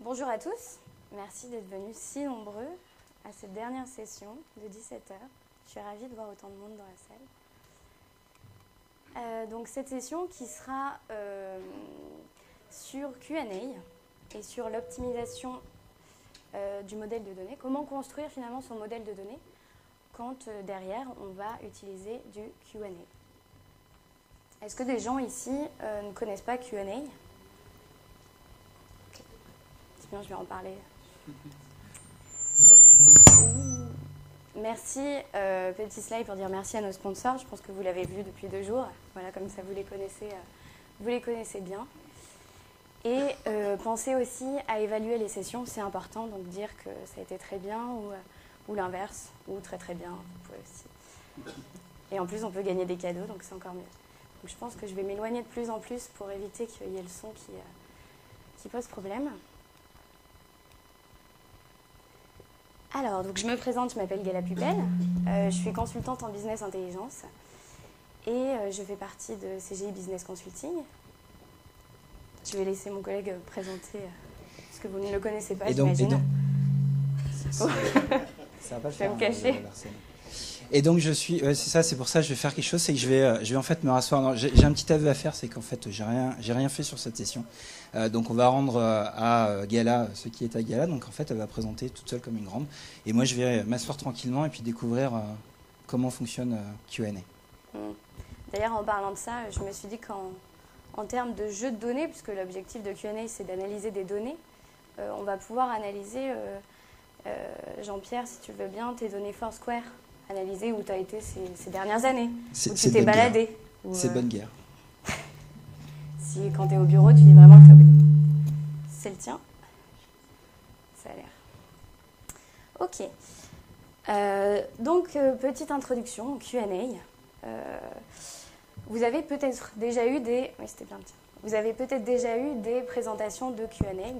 Bonjour à tous, merci d'être venus si nombreux à cette dernière session de 17h. Je suis ravie de voir autant de monde dans la salle. Donc cette session qui sera sur Q&A et sur l'optimisation du modèle de données. Comment construire finalement son modèle de données quand derrière on va utiliser du Q&A. Est-ce que des gens ici ne connaissent pas Q&A ? C'est bien, je vais en parler. Donc, merci, petit slide pour dire merci à nos sponsors. Je pense que vous l'avez vu depuis 2 jours. Voilà, comme ça vous les connaissez bien. Et pensez aussi à évaluer les sessions, c'est important. Donc dire que ça a été très bien ou l'inverse, ou très très bien, vous pouvez aussi. Et en plus, on peut gagner des cadeaux, donc c'est encore mieux. Donc je pense que je vais m'éloigner de plus en plus pour éviter qu'il y ait le son qui pose problème. Alors, donc je me présente, je m'appelle Gala Pupel, je suis consultante en business intelligence et je fais partie de CGI Business Consulting. Je vais laisser mon collègue présenter, parce que vous ne le connaissez pas, j'imagine. Ça va pas le faire. Je vais me cacher. Et donc je suis, c'est ça, c'est pour ça que je vais faire quelque chose, c'est que je vais en fait me rasseoir. J'ai un petit aveu à faire, c'est qu'en fait j'ai rien fait sur cette session. Donc on va rendre à Gala ce qui est à Gala. Donc en fait elle va présenter toute seule comme une grande. Et moi je vais m'asseoir tranquillement et puis découvrir comment fonctionne Q&A. D'ailleurs en parlant de ça, je me suis dit qu'en termes de jeu de données, puisque l'objectif de Q&A c'est d'analyser des données, on va pouvoir analyser, Jean-Pierre si tu veux bien, tes données Foursquare. Analyser où tu as été ces dernières années, où tu t'es baladé. C'est bonne guerre. Si quand tu es au bureau, tu dis vraiment que c'est le tien. Ça a l'air. Ok. Donc, petite introduction, Q&A. Vous avez peut-être déjà eu des... Oui, c'était bien le tien. Vous avez peut-être déjà eu des présentations de Q&A,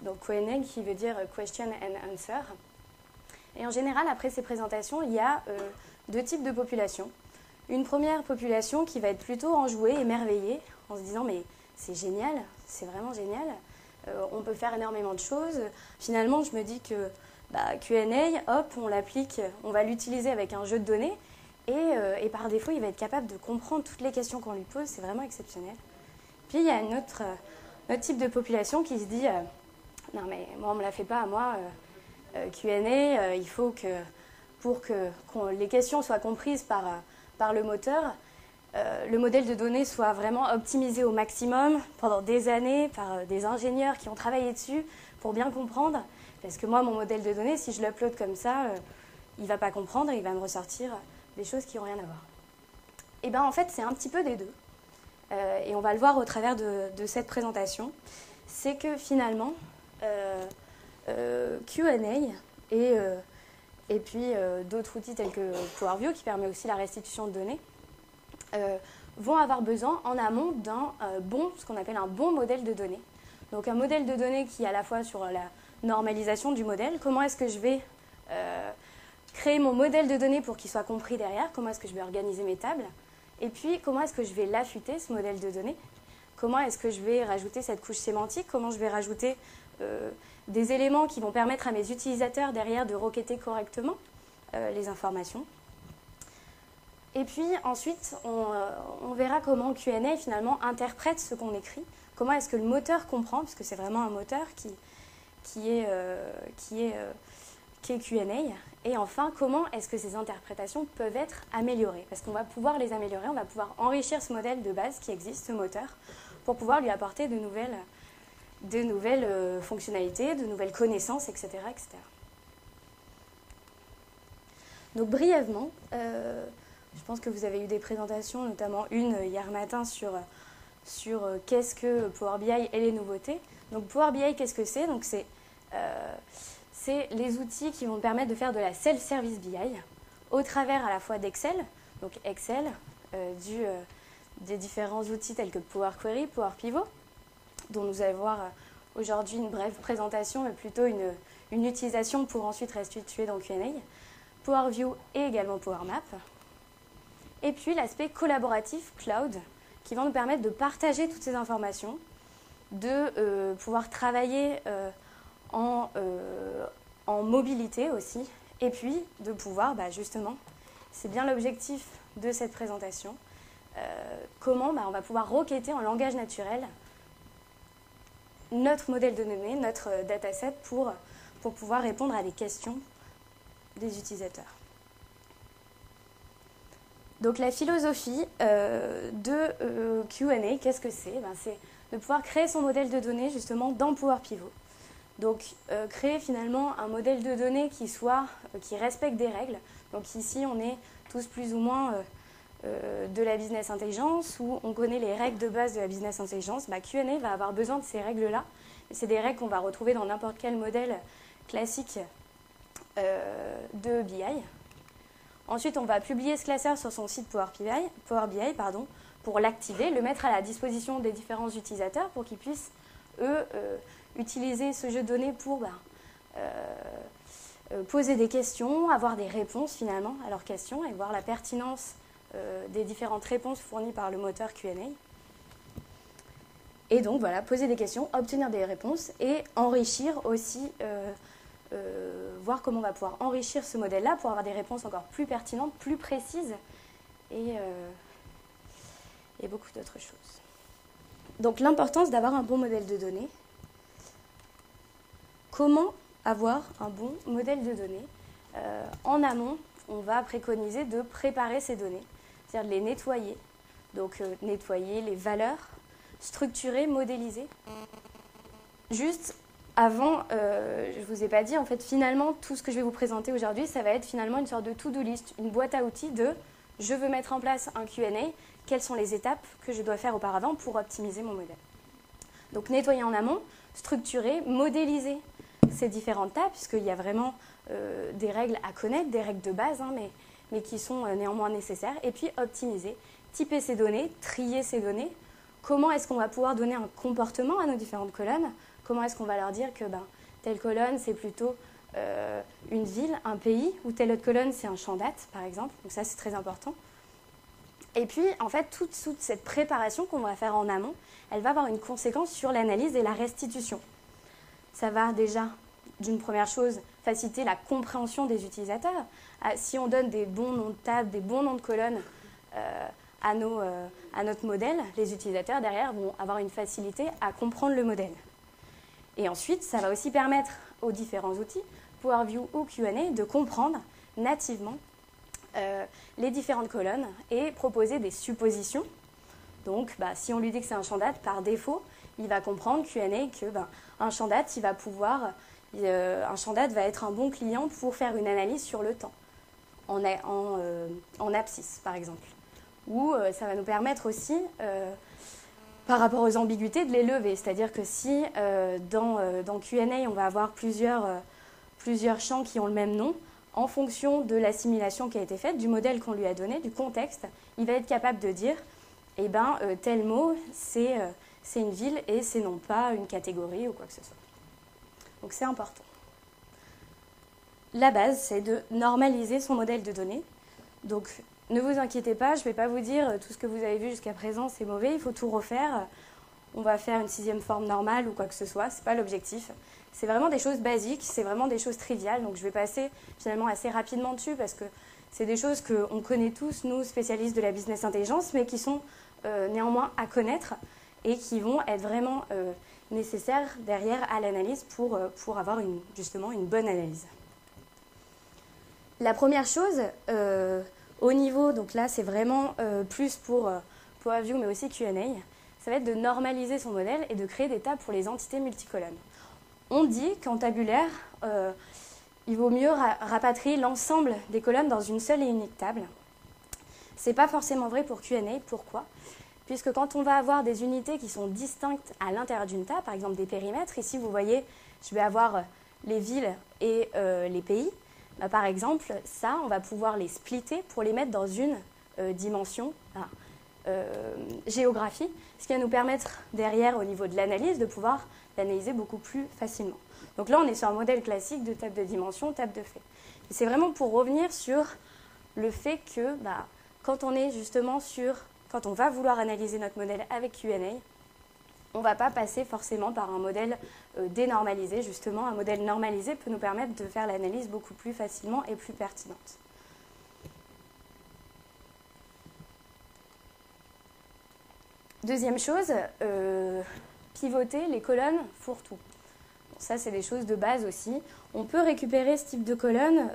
donc Q&A qui veut dire Question and Answer. Et en général, après ces présentations, il y a 2 types de populations. Une première population qui va être plutôt enjouée, émerveillée, en se disant « mais c'est génial, c'est vraiment génial, on peut faire énormément de choses ». Finalement, je me dis que Q&A, hop, on l'applique, on va l'utiliser avec un jeu de données, et par défaut, il va être capable de comprendre toutes les questions qu'on lui pose, c'est vraiment exceptionnel. Puis il y a un autre type de population qui se dit « non mais moi, on ne me la fait pas à moi ». Q&A, il faut que, pour que les questions soient comprises par le moteur, le modèle de données soit vraiment optimisé au maximum pendant des années par des ingénieurs qui ont travaillé dessus pour bien comprendre. Parce que moi, mon modèle de données, si je l'upload comme ça, il ne va pas comprendre et il va me ressortir des choses qui n'ont rien à voir. Et bien en fait, c'est un petit peu des deux. Et on va le voir au travers de cette présentation. C'est que finalement... Q&A et puis d'autres outils tels que PowerView qui permet aussi la restitution de données vont avoir besoin en amont d'un ce qu'on appelle un bon modèle de données. Donc un modèle de données qui est à la fois sur la normalisation du modèle, comment est-ce que je vais créer mon modèle de données pour qu'il soit compris derrière, comment est-ce que je vais organiser mes tables, et puis comment est-ce que je vais l'affûter ce modèle de données, comment est-ce que je vais rajouter cette couche sémantique, comment je vais rajouter des éléments qui vont permettre à mes utilisateurs derrière de requêter correctement les informations. Et puis ensuite, on verra comment Q&A finalement interprète ce qu'on écrit, comment est-ce que le moteur comprend, puisque c'est vraiment un moteur qui est Q&A, et enfin comment est-ce que ces interprétations peuvent être améliorées, parce qu'on va pouvoir les améliorer, on va pouvoir enrichir ce modèle de base qui existe, ce moteur, pour pouvoir lui apporter de nouvelles fonctionnalités, de nouvelles connaissances, etc. etc. Donc brièvement, je pense que vous avez eu des présentations, notamment une hier matin sur qu'est-ce que Power BI et les nouveautés. Donc Power BI, qu'est-ce que c'est ? Donc c'est les outils qui vont permettre de faire de la self-service BI au travers à la fois d'Excel, donc Excel, des différents outils tels que Power Query, Power Pivot, dont nous allons voir aujourd'hui une brève présentation, mais plutôt une utilisation pour ensuite restituer dans Q&A, Power View et également Power Map. Et puis l'aspect collaboratif cloud, qui va nous permettre de partager toutes ces informations, de pouvoir travailler en mobilité aussi, et puis de pouvoir justement, c'est bien l'objectif de cette présentation, comment on va pouvoir requêter en langage naturel notre modèle de données, notre dataset pour pouvoir répondre à des questions des utilisateurs. Donc la philosophie de Q&A, qu'est-ce que c'est? C'est de pouvoir créer son modèle de données justement dans Power Pivot. Donc créer finalement un modèle de données qui respecte des règles. Donc ici on est tous plus ou moins de la business intelligence, où on connaît les règles de base de la business intelligence. Q&A va avoir besoin de ces règles-là. C'est des règles qu'on va retrouver dans n'importe quel modèle classique de BI. Ensuite, on va publier ce classeur sur son site Power BI, pour l'activer, le mettre à la disposition des différents utilisateurs pour qu'ils puissent, eux, utiliser ce jeu de données pour poser des questions, avoir des réponses finalement à leurs questions et voir la pertinence des différentes réponses fournies par le moteur Q&A. Et donc voilà, poser des questions, obtenir des réponses et enrichir aussi, voir comment on va pouvoir enrichir ce modèle-là pour avoir des réponses encore plus pertinentes, plus précises et beaucoup d'autres choses. Donc l'importance d'avoir un bon modèle de données. Comment avoir un bon modèle de données? En amont, on va préconiser de préparer ces données, c'est-à-dire de les nettoyer. Donc nettoyer les valeurs, structurer, modéliser. Juste avant, je ne vous ai pas dit, en fait, finalement, tout ce que je vais vous présenter aujourd'hui, ça va être finalement une sorte de to-do list, une boîte à outils de « je veux mettre en place un Q&A, quelles sont les étapes que je dois faire auparavant pour optimiser mon modèle ?» Donc nettoyer en amont, structurer, modéliser ces différentes tâches, puisqu'il y a vraiment des règles à connaître, des règles de base, mais qui sont néanmoins nécessaires, et puis optimiser, typer ces données, trier ces données. Comment est-ce qu'on va pouvoir donner un comportement à nos différentes colonnes? Comment est-ce qu'on va leur dire que telle colonne, c'est plutôt une ville, un pays, ou telle autre colonne, c'est un champ date, par exemple. Donc ça, c'est très important. Et puis, en fait, toute cette préparation qu'on va faire en amont, elle va avoir une conséquence sur l'analyse et la restitution. Ça va déjà, d'une première chose, faciliter la compréhension des utilisateurs. Si on donne des bons noms de table, des bons noms de colonnes à notre modèle, les utilisateurs derrière vont avoir une facilité à comprendre le modèle. Et ensuite, ça va aussi permettre aux différents outils, Power View ou Q&A, de comprendre nativement les différentes colonnes et proposer des suppositions. Donc, si on lui dit que c'est un champ date, par défaut, il va comprendre Q&A que un champ date, un champ date va être un bon client pour faire une analyse sur le temps, en abscisse, par exemple. Ou ça va nous permettre aussi, par rapport aux ambiguïtés, de les lever. C'est-à-dire que si dans Q&A, on va avoir plusieurs champs qui ont le même nom, en fonction de l'assimilation qui a été faite, du modèle qu'on lui a donné, du contexte, il va être capable de dire tel mot, c'est une ville et c'est non pas une catégorie ou quoi que ce soit. Donc c'est important. La base, c'est de normaliser son modèle de données. Donc ne vous inquiétez pas, je ne vais pas vous dire tout ce que vous avez vu jusqu'à présent, c'est mauvais, il faut tout refaire. On va faire une 6e forme normale ou quoi que ce soit, ce n'est pas l'objectif. C'est vraiment des choses basiques, c'est vraiment des choses triviales. Donc je vais passer finalement assez rapidement dessus parce que c'est des choses qu'on connaît tous, nous, spécialistes de la business intelligence, mais qui sont néanmoins à connaître et qui vont être vraiment nécessaires derrière à l'analyse pour avoir justement une bonne analyse. La première chose, au niveau, donc là c'est vraiment plus pour Power View mais aussi Q&A, ça va être de normaliser son modèle et de créer des tables pour les entités multicolonnes. On dit qu'en tabulaire, il vaut mieux rapatrier l'ensemble des colonnes dans une seule et unique table. Ce n'est pas forcément vrai pour Q&A. Pourquoi? Puisque quand on va avoir des unités qui sont distinctes à l'intérieur d'une table, par exemple des périmètres, ici vous voyez, je vais avoir les villes et les pays. Par exemple, ça, on va pouvoir les splitter pour les mettre dans une dimension géographie, ce qui va nous permettre derrière, au niveau de l'analyse, de pouvoir l'analyser beaucoup plus facilement. Donc là, on est sur un modèle classique de table de dimension, table de fait. Et c'est vraiment pour revenir sur le fait que quand on est justement quand on va vouloir analyser notre modèle avec Q&A, on ne va pas passer forcément par un modèle dénormalisé. Justement, un modèle normalisé peut nous permettre de faire l'analyse beaucoup plus facilement et plus pertinente. Deuxième chose, pivoter les colonnes fourre-tout. Bon, ça, c'est des choses de base aussi. On peut récupérer ce type de colonne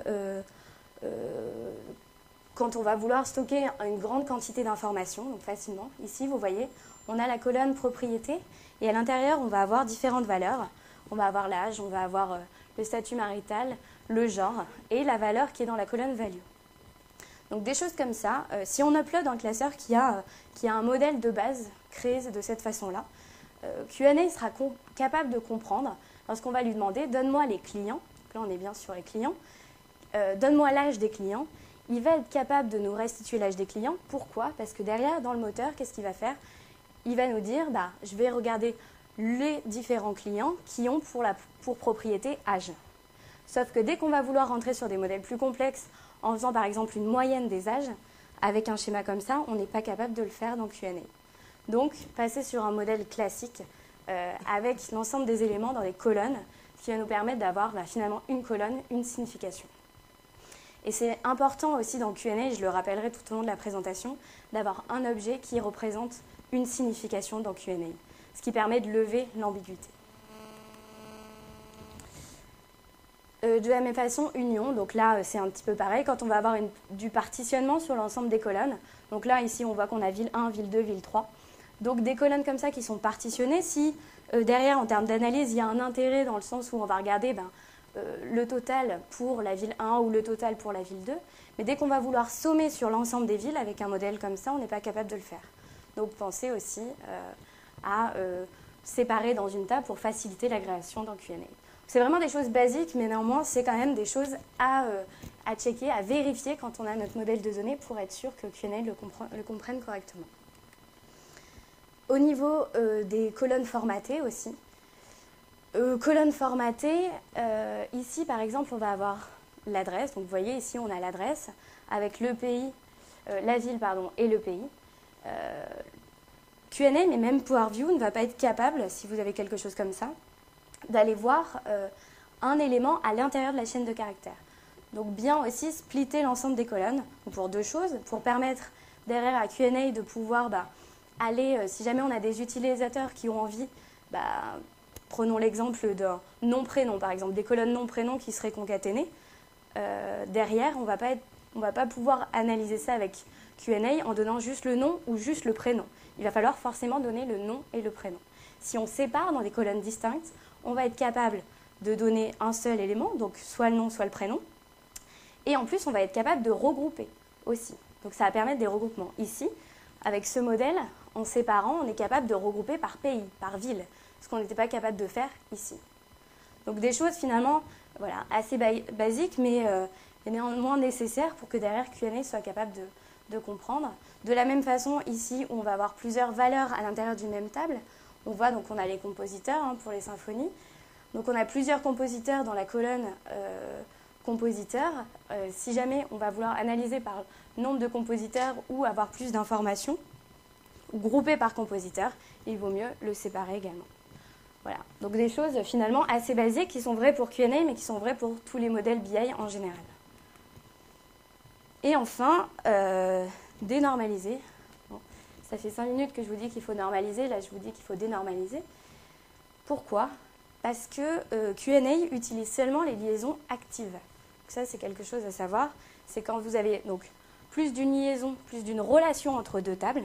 quand on va vouloir stocker une grande quantité d'informations, donc facilement. Ici, vous voyez, on a la colonne propriété et à l'intérieur, on va avoir différentes valeurs. On va avoir l'âge, on va avoir le statut marital, le genre et la valeur qui est dans la colonne value. Donc des choses comme ça, si on upload un classeur qui a un modèle de base créé de cette façon-là, Q&A sera capable de comprendre lorsqu'on va lui demander « donne-moi les clients », là on est bien sur les clients, « donne-moi l'âge des clients », il va être capable de nous restituer l'âge des clients. Pourquoi? Parce que derrière, dans le moteur, qu'est-ce qu'il va faire? Il va nous dire je vais regarder les différents clients qui ont pour propriété âge. Sauf que dès qu'on va vouloir rentrer sur des modèles plus complexes, en faisant par exemple une moyenne des âges, avec un schéma comme ça, on n'est pas capable de le faire dans Q&A. Donc, passer sur un modèle classique avec l'ensemble des éléments dans les colonnes, ce qui va nous permettre d'avoir finalement une colonne, une signification. Et c'est important aussi dans Q&A, je le rappellerai tout au long de la présentation, d'avoir un objet qui représente une signification dans Q&A, ce qui permet de lever l'ambiguïté. De la même façon, union, donc là c'est un petit peu pareil, quand on va avoir du partitionnement sur l'ensemble des colonnes, donc là ici on voit qu'on a ville 1, ville 2, ville 3, donc des colonnes comme ça qui sont partitionnées, si derrière en termes d'analyse il y a un intérêt dans le sens où on va regarder le total pour la ville 1 ou le total pour la ville 2, mais dès qu'on va vouloir sommer sur l'ensemble des villes avec un modèle comme ça, on n'est pas capable de le faire. Donc pensez aussi à séparer dans une table pour faciliter l'agrégation dans Q&A. C'est vraiment des choses basiques, mais néanmoins, c'est quand même des choses à checker, à vérifier quand on a notre modèle de données pour être sûr que Q&A le comprenne correctement. Au niveau des colonnes formatées aussi, colonnes formatées, ici par exemple, on va avoir l'adresse. Donc vous voyez, ici on a l'adresse avec le pays, la ville pardon, et le pays. Q&A, mais même Power View ne va pas être capable, si vous avez quelque chose comme ça, d'aller voir un élément à l'intérieur de la chaîne de caractères. Donc bien aussi splitter l'ensemble des colonnes pour deux choses, pour permettre derrière à Q&A de pouvoir aller, si jamais on a des utilisateurs qui ont envie, prenons l'exemple d'un nom-prénom, par exemple, des colonnes nom-prénom qui seraient concaténées, derrière on ne va pas pouvoir analyser ça avec Q&A en donnant juste le nom ou juste le prénom. Il va falloir forcément donner le nom et le prénom. Si on sépare dans des colonnes distinctes, on va être capable de donner un seul élément, donc soit le nom, soit le prénom. Et en plus, on va être capable de regrouper aussi. Donc ça va permettre des regroupements. Ici, avec ce modèle, en séparant, on est capable de regrouper par pays, par ville, ce qu'on n'était pas capable de faire ici. Donc des choses finalement assez basiques, mais néanmoins nécessaires pour que derrière Q&A soit capable de comprendre. De la même façon, ici, on va avoir plusieurs valeurs à l'intérieur d'une même table. On voit, donc on a les compositeurs pour les symphonies. Donc on a plusieurs compositeurs dans la colonne compositeurs. Si jamais on va vouloir analyser par nombre de compositeurs ou avoir plus d'informations, ou grouper par compositeur, il vaut mieux le séparer également. Voilà, donc des choses finalement assez basiques qui sont vraies pour Q&A, mais qui sont vraies pour tous les modèles BI en général. Et enfin, dénormaliser. Bon, ça fait 5 minutes que je vous dis qu'il faut normaliser, là je vous dis qu'il faut dénormaliser. Pourquoi? Parce que Q&A utilise seulement les liaisons actives. Donc ça c'est quelque chose à savoir, c'est quand vous avez donc plus d'une liaison, plus d'une relation entre deux tables,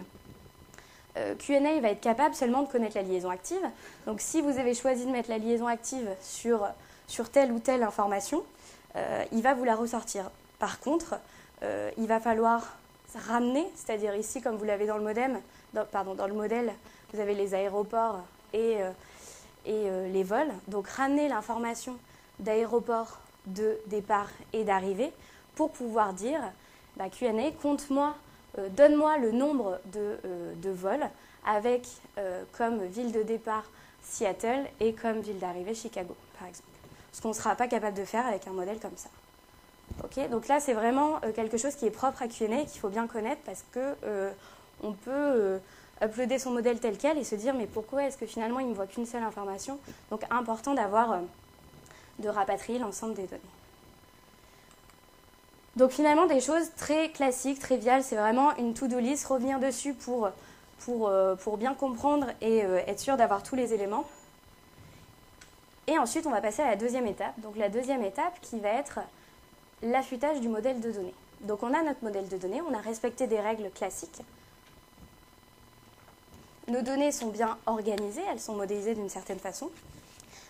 Q&A va être capable seulement de connaître la liaison active. Donc si vous avez choisi de mettre la liaison active sur telle ou telle information, il va vous la ressortir. Par contre, il va falloir ramener, c'est-à-dire ici, comme vous l'avez dans le modèle, vous avez les aéroports et les vols. Donc ramener l'information d'aéroport, de départ et d'arrivée pour pouvoir dire Q&A, compte-moi, donne-moi le nombre de vols avec comme ville de départ Seattle et comme ville d'arrivée Chicago, par exemple. Ce qu'on ne sera pas capable de faire avec un modèle comme ça. Okay, donc là, c'est vraiment quelque chose qui est propre à Q&A qu'il faut bien connaître parce que on peut uploader son modèle tel quel et se dire mais pourquoi est-ce que finalement il ne voit qu'une seule information? Donc important de rapatrier l'ensemble des données. Donc finalement des choses très classiques, triviales, c'est vraiment une to-do list, revenir dessus pour bien comprendre et être sûr d'avoir tous les éléments. Et ensuite on va passer à la deuxième étape. Donc la deuxième étape qui va être l'affûtage du modèle de données. Donc on a notre modèle de données, on a respecté des règles classiques. Nos données sont bien organisées, elles sont modélisées d'une certaine façon.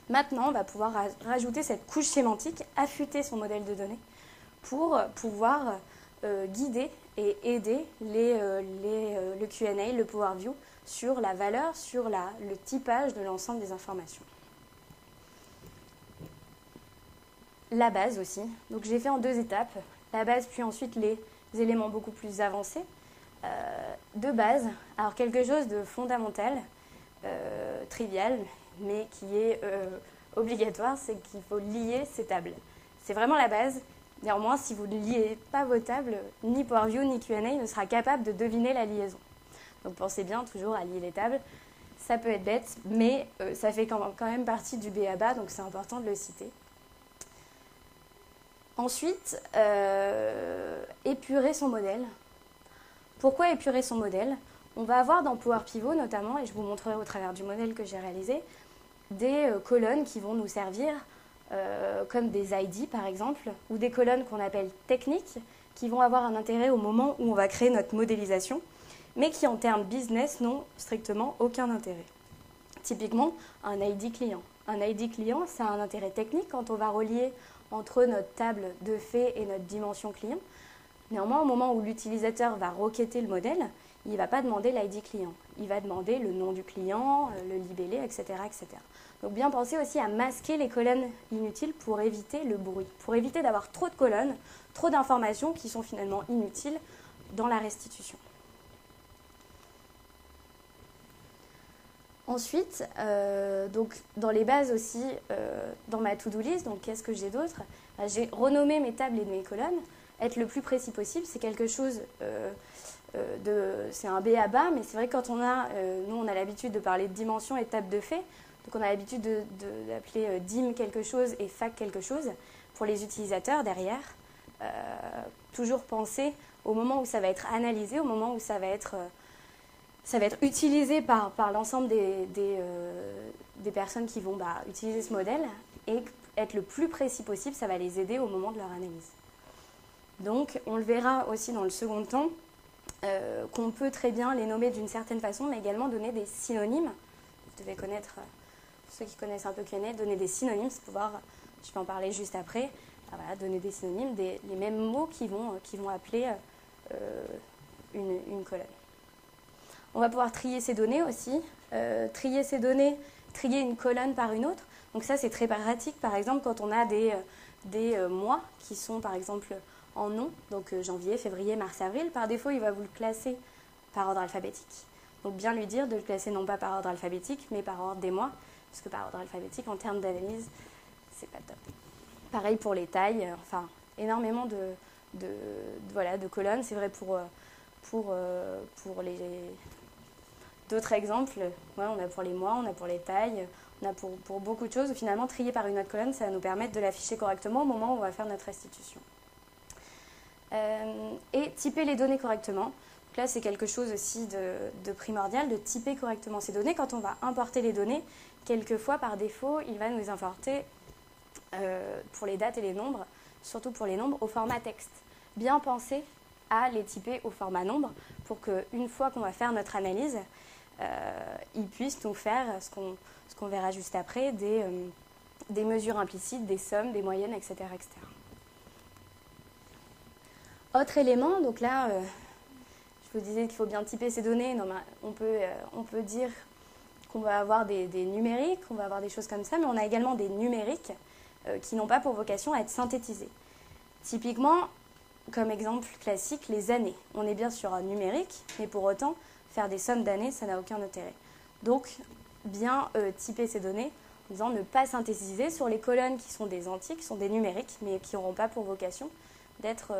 Maintenant, on va pouvoir rajouter cette couche sémantique, affûter son modèle de données pour pouvoir guider et aider le Q&A, le Power View sur la valeur, sur le typage de l'ensemble des informations. La base aussi. Donc j'ai fait en 2 étapes. La base, puis ensuite les éléments beaucoup plus avancés. De base, alors quelque chose de fondamental, trivial, mais qui est obligatoire, c'est qu'il faut lier ces tables. C'est vraiment la base. Néanmoins, si vous ne liez pas vos tables, ni PowerView ni Q&A ne sera capable de deviner la liaison. Donc pensez bien toujours à lier les tables. Ça peut être bête, mais ça fait quand même partie du b.a.-ba, donc c'est important de le citer. Ensuite, épurer son modèle. Pourquoi épurer son modèle? On va avoir dans Power Pivot notamment, et je vous montrerai au travers du modèle que j'ai réalisé, des colonnes qui vont nous servir comme des ID par exemple, ou des colonnes qu'on appelle techniques, qui vont avoir un intérêt au moment où on va créer notre modélisation, mais qui en termes business n'ont strictement aucun intérêt. Typiquement, un ID client. Un ID client, ça a un intérêt technique quand on va relier entre notre table de faits et notre dimension client. Néanmoins, au moment où l'utilisateur va requêter le modèle, il ne va pas demander l'ID client. Il va demander le nom du client, le libellé, etc., etc. Donc bien penser aussi à masquer les colonnes inutiles pour éviter le bruit, pour éviter d'avoir trop de colonnes, trop d'informations qui sont finalement inutiles dans la restitution. Ensuite, donc dans les bases aussi, dans ma to-do list, donc qu'est-ce que j'ai d'autre? J'ai renommé mes tables et mes colonnes. Être le plus précis possible, c'est quelque chose c'est un b.a.-ba, mais c'est vrai que quand nous on a l'habitude de parler de dimension et de table de faits, donc on a l'habitude d'appeler dim quelque chose et fac quelque chose. Pour les utilisateurs derrière, toujours penser au moment où ça va être analysé, au moment où ça va être utilisé par l'ensemble des personnes qui vont utiliser ce modèle, et être le plus précis possible, ça va les aider au moment de leur analyse. Donc on le verra aussi dans le second temps, qu'on peut très bien les nommer d'une certaine façon, mais également donner des synonymes. Vous devez connaître, pour ceux qui connaissent un peu Q&A, donner des synonymes, c'est pouvoir, je vais en parler juste après, voilà, donner des synonymes, les mêmes mots qui vont appeler une colonne. On va pouvoir trier ces données aussi, trier ces données, trier une colonne par une autre. Donc ça c'est très pratique, par exemple quand on a des mois qui sont par exemple en nom, donc janvier, février, mars, avril, par défaut il va vous le classer par ordre alphabétique. Donc bien lui dire de le classer non pas par ordre alphabétique, mais par ordre des mois, parce que par ordre alphabétique en termes d'analyse, c'est pas top. Pareil pour les tailles, enfin énormément de colonnes, c'est vrai pour les... D'autres exemples, ouais, on a pour les mois, on a pour les tailles, on a pour beaucoup de choses. Finalement, trier par une autre colonne, ça va nous permettre de l'afficher correctement au moment où on va faire notre restitution. Et typer les données correctement. Donc là, c'est quelque chose aussi de primordial, de typer correctement ces données. Quand on va importer les données, quelquefois, par défaut, il va nous importer, pour les dates et les nombres, surtout pour les nombres, au format texte. Bien penser à les typer au format nombre pour qu'une fois qu'on va faire notre analyse, ils puissent nous faire ce qu'on verra juste après, des mesures implicites, des sommes, des moyennes, etc. etc. Autre élément, donc là, je vous disais qu'il faut bien typer ces données. Non, on peut dire qu'on va avoir des numériques, on va avoir des choses comme ça, mais on a également des numériques qui n'ont pas pour vocation à être synthétisés. Typiquement, comme exemple classique, les années. On est bien sur un numérique, mais pour autant, faire des sommes d'années, ça n'a aucun intérêt. Donc, bien typer ces données en disant ne pas synthétiser sur les colonnes qui sont des entiers, qui sont des numériques, mais qui n'auront pas pour vocation d'être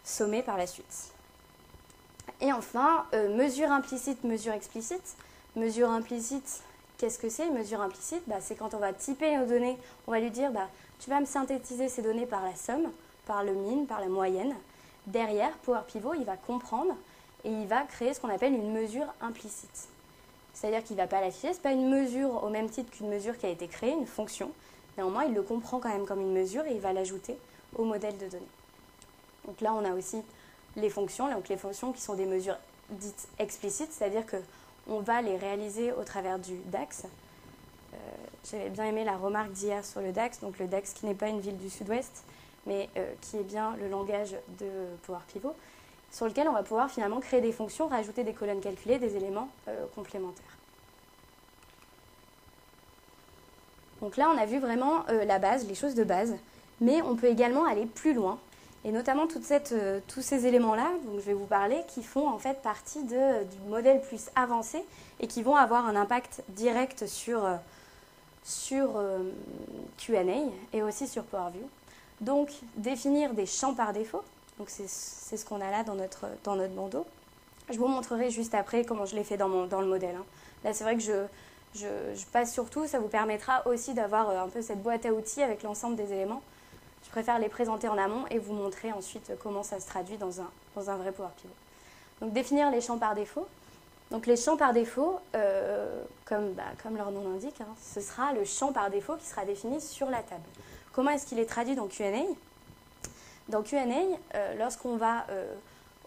sommées par la suite. Et enfin, mesure implicite, mesure explicite. Mesure implicite, qu'est-ce que c'est? Mesure implicite, c'est quand on va typer nos données, on va lui dire tu vas me synthétiser ces données par la somme, par le mean, par la moyenne. Derrière, Power Pivot, il va comprendre et il va créer ce qu'on appelle une mesure implicite. C'est-à-dire qu'il ne va pas l'afficher, ce n'est pas une mesure au même titre qu'une mesure qui a été créée, une fonction. Néanmoins, il le comprend quand même comme une mesure et il va l'ajouter au modèle de données. Donc là, on a aussi les fonctions, donc les fonctions qui sont des mesures dites explicites, c'est-à-dire qu'on va les réaliser au travers du DAX. J'avais bien aimé la remarque d'hier sur le DAX, donc le DAX qui n'est pas une ville du sud-ouest, mais qui est bien le langage de Power Pivot, sur lequel on va pouvoir finalement créer des fonctions, rajouter des colonnes calculées, des éléments complémentaires. Donc là, on a vu vraiment la base, les choses de base, mais on peut également aller plus loin, et notamment tous ces éléments-là, dont je vais vous parler, qui font en fait partie du modèle plus avancé et qui vont avoir un impact direct sur Q&A et aussi sur Power View. Donc, définir des champs par défaut. Donc, c'est ce qu'on a là dans notre bandeau. Je vous montrerai juste après comment je l'ai fait dans le modèle. Là, c'est vrai que je passe sur tout. Ça vous permettra aussi d'avoir un peu cette boîte à outils avec l'ensemble des éléments. Je préfère les présenter en amont et vous montrer ensuite comment ça se traduit dans un vrai Power Pivot. Donc, définir les champs par défaut. Donc, les champs par défaut, comme leur nom l'indique, ce sera le champ par défaut qui sera défini sur la table. Comment est-ce qu'il est traduit dans Q&A? Dans Q&A, lorsqu'on va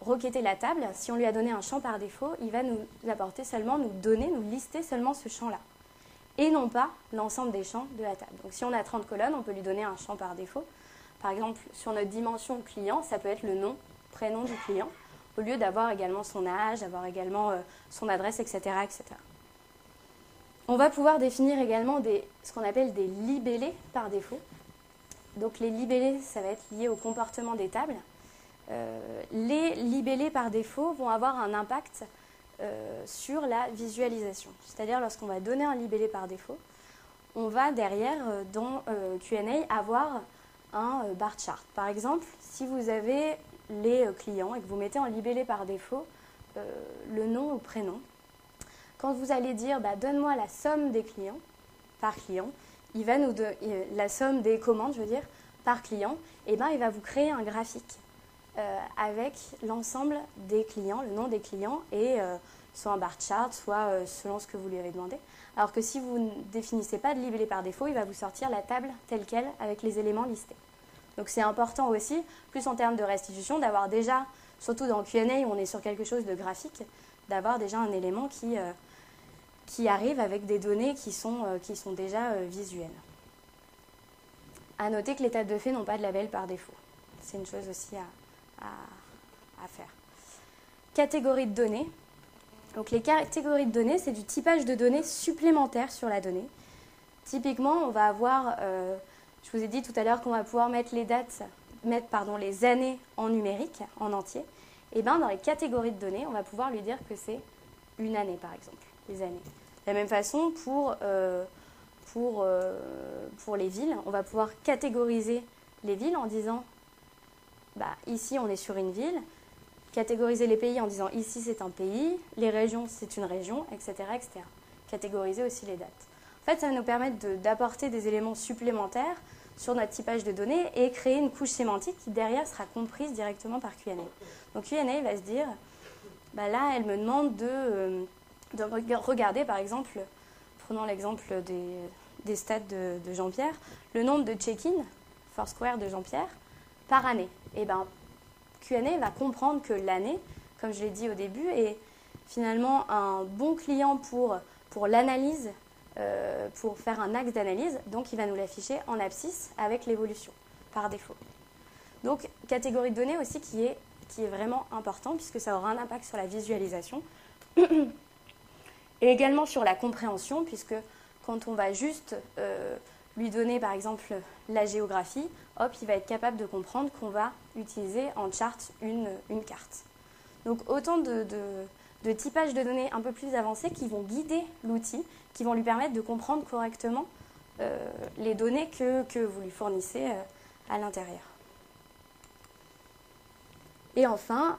requêter la table, si on lui a donné un champ par défaut, il va nous apporter seulement, nous lister seulement ce champ-là, et non pas l'ensemble des champs de la table. Donc si on a 30 colonnes, on peut lui donner un champ par défaut. Par exemple, sur notre dimension client, ça peut être le nom, prénom du client, au lieu d'avoir également son âge, d'avoir également son adresse, etc., etc. On va pouvoir définir également ce qu'on appelle des libellés par défaut. Donc les libellés, ça va être lié au comportement des tables. Les libellés par défaut vont avoir un impact sur la visualisation. C'est-à-dire lorsqu'on va donner un libellé par défaut, on va derrière dans Q&A avoir un bar chart. Par exemple, si vous avez les clients et que vous mettez en libellé par défaut le nom ou prénom, quand vous allez dire donne-moi la somme des clients par client, il va nous donner la somme des commandes, je veux dire, par client, et il va vous créer un graphique avec l'ensemble des clients, le nom des clients, et soit un bar chart, soit selon ce que vous lui avez demandé. Alors que si vous ne définissez pas de libellé par défaut, il va vous sortir la table telle qu'elle avec les éléments listés. Donc c'est important aussi, plus en termes de restitution, d'avoir déjà, surtout dans Q&A où on est sur quelque chose de graphique, d'avoir déjà un élément qui arrive avec des données qui sont déjà visuelles. À noter que les tables de faits n'ont pas de label par défaut. C'est une chose aussi à faire. Catégories de données. Donc les catégories de données, c'est du typage de données supplémentaires sur la donnée. Typiquement, on va avoir, je vous ai dit tout à l'heure qu'on va pouvoir mettre les années en numérique, en entier. Et dans les catégories de données, on va pouvoir lui dire que c'est une année, par exemple, les années. De la même façon, pour les villes, on va pouvoir catégoriser les villes en disant ici on est sur une ville, catégoriser les pays en disant ici c'est un pays, les régions c'est une région, etc., etc. Catégoriser aussi les dates. En fait, ça va nous permettre d'apporter des éléments supplémentaires sur notre typage de données et créer une couche sémantique qui derrière sera comprise directement par Q&A. Donc Q&A va se dire, là elle me demande de regarder par exemple, prenons l'exemple des stats de Jean-Pierre, le nombre de check-in Foursquare de Jean-Pierre par année. Et Q&A va comprendre que l'année, comme je l'ai dit au début, est finalement un bon client pour l'analyse, pour faire un axe d'analyse. Donc il va nous l'afficher en abscisse avec l'évolution par défaut. Donc catégorie de données aussi qui est vraiment important puisque ça aura un impact sur la visualisation et également sur la compréhension puisque quand on va juste lui donner par exemple la géographie, il va être capable de comprendre qu'on va utiliser en chart une carte. Donc autant de typage de données un peu plus avancés qui vont guider l'outil, qui vont lui permettre de comprendre correctement les données que vous lui fournissez à l'intérieur. Et enfin,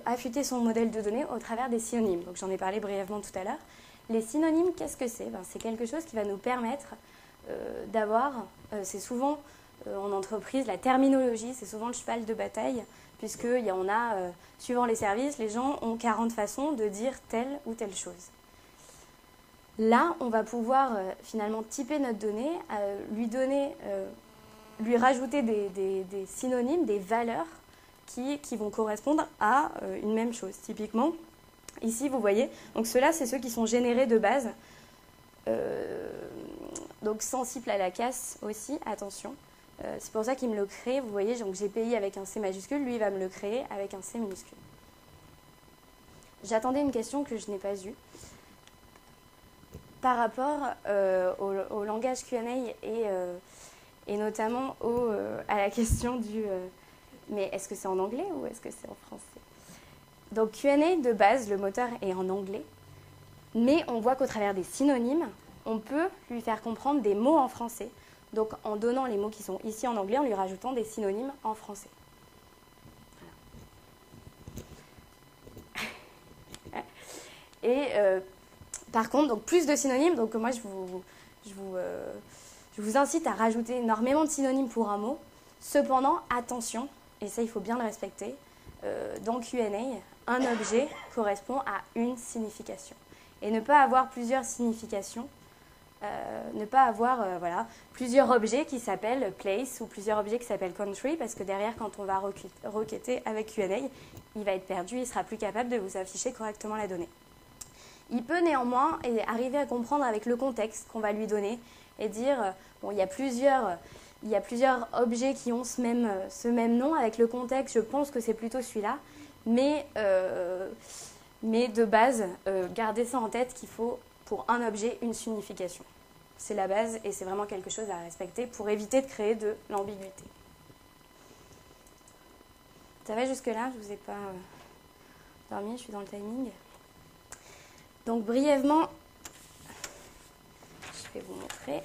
affûter son modèle de données au travers des synonymes. Donc j'en ai parlé brièvement tout à l'heure. Les synonymes, qu'est-ce que c'est? C'est quelque chose qui va nous permettre d'avoir, c'est souvent en entreprise, la terminologie, c'est souvent le cheval de bataille, puisqu'on a, suivant les services, les gens ont 40 façons de dire telle ou telle chose. Là, on va pouvoir finalement typer notre donnée, lui rajouter des synonymes, des valeurs qui vont correspondre à une même chose. Typiquement, ici, vous voyez, donc ceux-là, c'est ceux qui sont générés de base. Donc sensible à la casse aussi, attention. C'est pour ça qu'il me le crée. Vous voyez, donc GPI avec un C majuscule, lui, il va me le créer avec un C minuscule. J'attendais une question que je n'ai pas eue. Par rapport au langage Q&A et notamment à la question du mais est-ce que c'est en anglais ou est-ce que c'est en français? Donc Q&A de base, le moteur est en anglais, mais on voit qu'au travers des synonymes, on peut lui faire comprendre des mots en français. Donc en donnant les mots qui sont ici en anglais, en lui rajoutant des synonymes en français. Voilà. Et par contre, donc plus de synonymes, donc moi je vous incite à rajouter énormément de synonymes pour un mot. Cependant, attention, et ça il faut bien le respecter, dans Q&A, un objet correspond à une signification. Et ne pas avoir plusieurs significations, ne pas avoir plusieurs objets qui s'appellent place ou plusieurs objets qui s'appellent country, parce que derrière, quand on va requêter avec Q&A, il va être perdu, il ne sera plus capable de vous afficher correctement la donnée. Il peut néanmoins arriver à comprendre avec le contexte qu'on va lui donner et dire, bon, il y a plusieurs objets qui ont ce même nom. Avec le contexte, je pense que c'est plutôt celui-là. Mais de base, gardez ça en tête qu'il faut pour un objet une signification. C'est la base et c'est vraiment quelque chose à respecter pour éviter de créer de l'ambiguïté. Ça va jusque-là? Je ne vous ai pas dormi, je suis dans le timing. Donc brièvement, je vais vous montrer.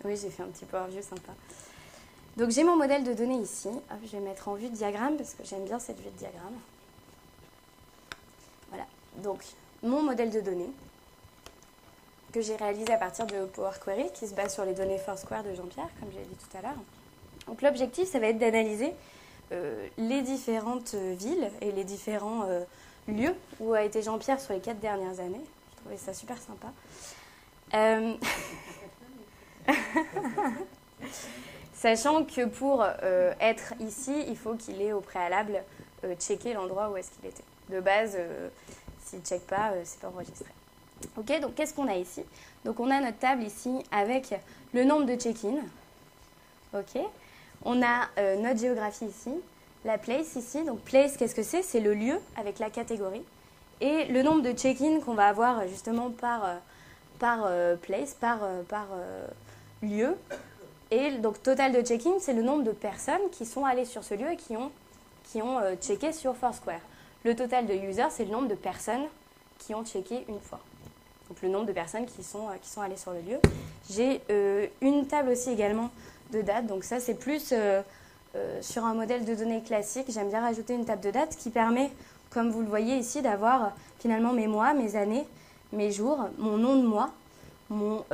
Oui, j'ai fait un petit powerview sympa. Donc j'ai mon modèle de données ici. Hop, je vais mettre en vue de diagramme parce que j'aime bien cette vue de diagramme. Voilà, donc mon modèle de données que j'ai réalisé à partir de Power Query qui se base sur les données Foursquare de Jean-Pierre, comme je l'ai dit tout à l'heure. Donc l'objectif, ça va être d'analyser les différentes villes et les différents lieux où a été Jean-Pierre sur les 4 dernières années. Je trouvais ça super sympa. Sachant que pour être ici, il faut qu'il ait au préalable checké l'endroit où est-ce qu'il était. De base, s'il ne check pas, c'est pas enregistré. Ok, donc qu'est-ce qu'on a ici? Donc on a notre table ici avec le nombre de check-in. Ok. On a notre géographie ici, la place ici. Donc place, qu'est-ce que c'est? C'est le lieu avec la catégorie. Et le nombre de check-in qu'on va avoir justement par place, par lieu. Et donc total de check-in, c'est le nombre de personnes qui sont allées sur ce lieu et qui ont checké sur Foursquare. Le total de users, c'est le nombre de personnes qui ont checké une fois. Donc le nombre de personnes qui sont allées sur le lieu. J'ai une table aussi également de dates. Donc ça, c'est plus sur un modèle de données classique. J'aime bien rajouter une table de dates qui permet, comme vous le voyez ici, d'avoir finalement mes mois, mes années, mes jours, mon nom de mois, mon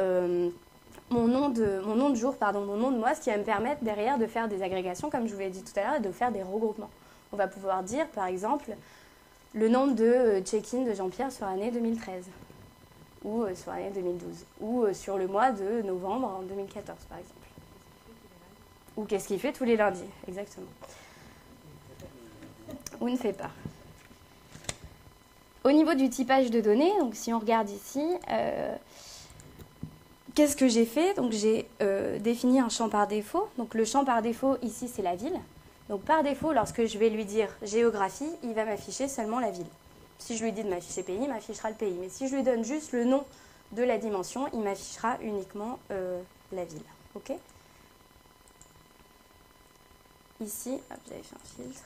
nom de jour, mon nom de mois, ce qui va me permettre derrière de faire des agrégations, comme je vous l'ai dit tout à l'heure, et de faire des regroupements. On va pouvoir dire, par exemple, le nombre de check-in de Jean-Pierre sur l'année 2013, ou sur l'année 2012, ou sur le mois de novembre en 2014, par exemple. Ou qu'est-ce qu'il fait tous les lundis, exactement. Ou ne fait pas. Au niveau du typage de données, donc si on regarde ici, qu'est-ce que j'ai fait? Donc j'ai défini un champ par défaut. Donc le champ par défaut ici, c'est la ville. Donc par défaut, lorsque je vais lui dire géographie, il va m'afficher seulement la ville. Si je lui dis de m'afficher pays, il m'affichera le pays. Mais si je lui donne juste le nom de la dimension, il m'affichera uniquement la ville. Ok? Ici, hop, j'avais fait un filtre.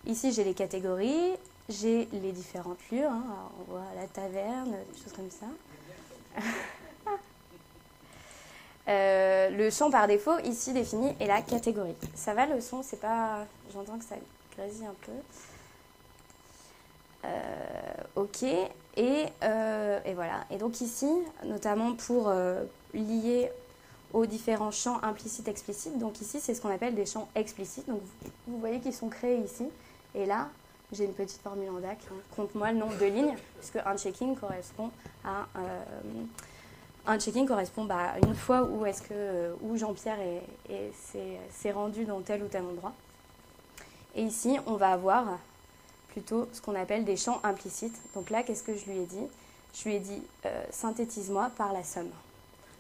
Ici, j'ai les catégories, j'ai les différentes lieux. Hein. Alors, on voit la taverne, des choses comme ça. Le champ par défaut, ici défini, est la catégorie. Ça va le son? C'est pas... J'entends que ça grésille un peu. Ok. Et voilà. Et donc ici, notamment pour lier aux différents champs implicites, explicites. Donc ici, c'est ce qu'on appelle des champs explicites. Donc vous voyez qu'ils sont créés ici. Et là, j'ai une petite formule en DAC. Compte-moi le nombre de lignes, puisque un checking correspond à... un checking correspond à une fois où Jean-Pierre s'est rendu dans tel ou tel endroit. Et ici, on va avoir plutôt ce qu'on appelle des champs implicites. Donc là, qu'est-ce que je lui ai dit? Je lui ai dit synthétise-moi par la somme.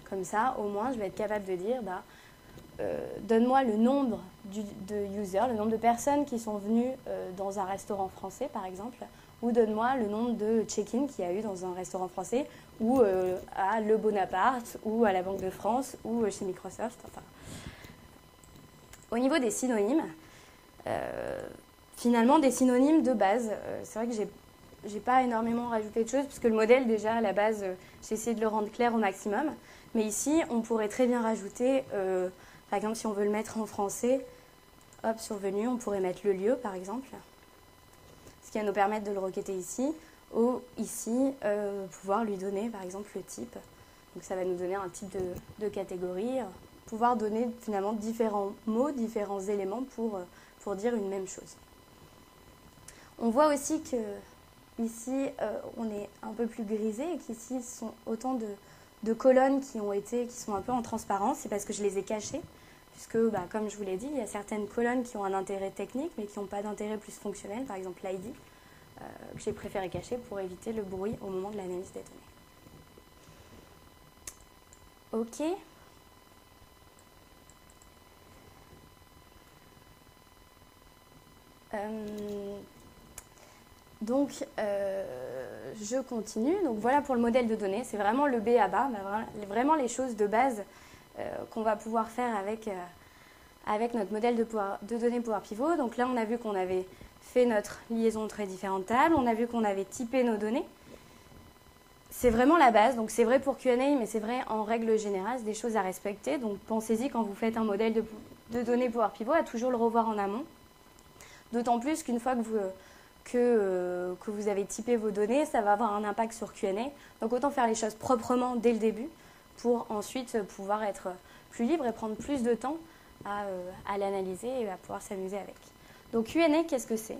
Comme ça, au moins, je vais être capable de dire donne-moi le nombre de users, le nombre de personnes qui sont venues dans un restaurant français, par exemple, ou donne-moi le nombre de check-in qu'il y a eu dans un restaurant français, ou à Le Bonaparte, ou à la Banque de France, ou chez Microsoft. Enfin. Au niveau des synonymes, finalement, des synonymes de base, c'est vrai que j'ai pas énormément rajouté de choses, parce que le modèle, déjà, à la base, j'ai essayé de le rendre clair au maximum. Mais ici, on pourrait très bien rajouter, par exemple, si on veut le mettre en français, hop, sur venu, on pourrait mettre le lieu, par exemple. Ce qui va nous permettre de le requêter ici. Ou ici, pouvoir lui donner, par exemple, le type. Donc ça va nous donner un type de catégorie. Pouvoir donner, finalement, différents mots, différents éléments pour dire une même chose. On voit aussi que ici, on est un peu plus grisé et qu'ici, ce sont autant de colonnes qui sont un peu en transparence. C'est parce que je les ai cachées, puisque, comme je vous l'ai dit, il y a certaines colonnes qui ont un intérêt technique, mais qui n'ont pas d'intérêt plus fonctionnel, par exemple l'ID, que j'ai préféré cacher pour éviter le bruit au moment de l'analyse des données. Ok. Donc, je continue. Donc, voilà pour le modèle de données. C'est vraiment le B à bas, vraiment les choses de base qu'on va pouvoir faire avec notre modèle de données Power Pivot. Donc là, on a vu qu'on avait fait notre liaison très différentes tables. On a vu qu'on avait typé nos données. C'est vraiment la base. Donc, c'est vrai pour Q&A, mais c'est vrai en règle générale. C'est des choses à respecter. Donc, pensez-y quand vous faites un modèle de données Power Pivot à toujours le revoir en amont. D'autant plus qu'une fois que vous avez typé vos données, ça va avoir un impact sur Q&A. Donc autant faire les choses proprement dès le début pour ensuite pouvoir être plus libre et prendre plus de temps à l'analyser et à pouvoir s'amuser avec. Donc Q&A, qu'est-ce que c'est?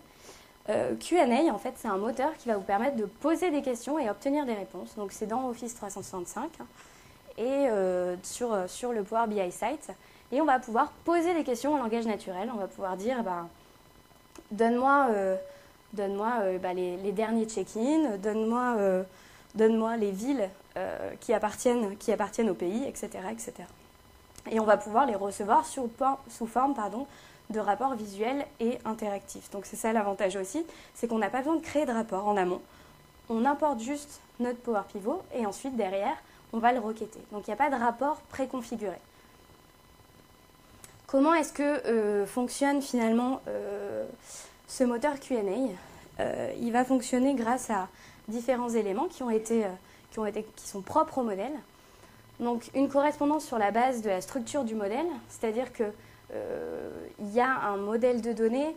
Q&A, en fait, c'est un moteur qui va vous permettre de poser des questions et obtenir des réponses. Donc c'est dans Office 365 et sur le Power BI site. Et on va pouvoir poser des questions en langage naturel. On va pouvoir dire, donne-moi les derniers check-in, donne-moi les villes qui appartiennent au pays, etc., etc. Et on va pouvoir les recevoir sous forme de rapports visuels et interactifs. Donc c'est ça l'avantage aussi, c'est qu'on n'a pas besoin de créer de rapport en amont. On importe juste notre Power Pivot et ensuite derrière, on va le requêter. Donc il n'y a pas de rapport préconfiguré. Comment est-ce que fonctionne finalement ce moteur Q&A? Il va fonctionner grâce à différents éléments qui sont propres au modèle. Donc une correspondance sur la base de la structure du modèle, c'est-à-dire que il y a un modèle de données,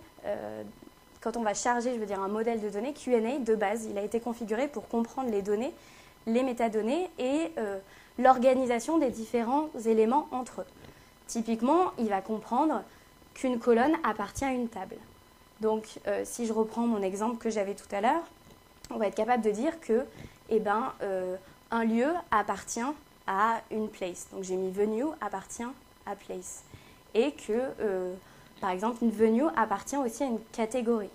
quand on va charger, un modèle de données Q&A de base, il a été configuré pour comprendre les données, les métadonnées et l'organisation des différents éléments entre eux. Typiquement, il va comprendre qu'une colonne appartient à une table. Donc, si je reprends mon exemple que j'avais tout à l'heure, on va être capable de dire que un lieu appartient à une place. Donc, j'ai mis venue appartient à place. Et que, par exemple, une venue appartient aussi à une catégorie.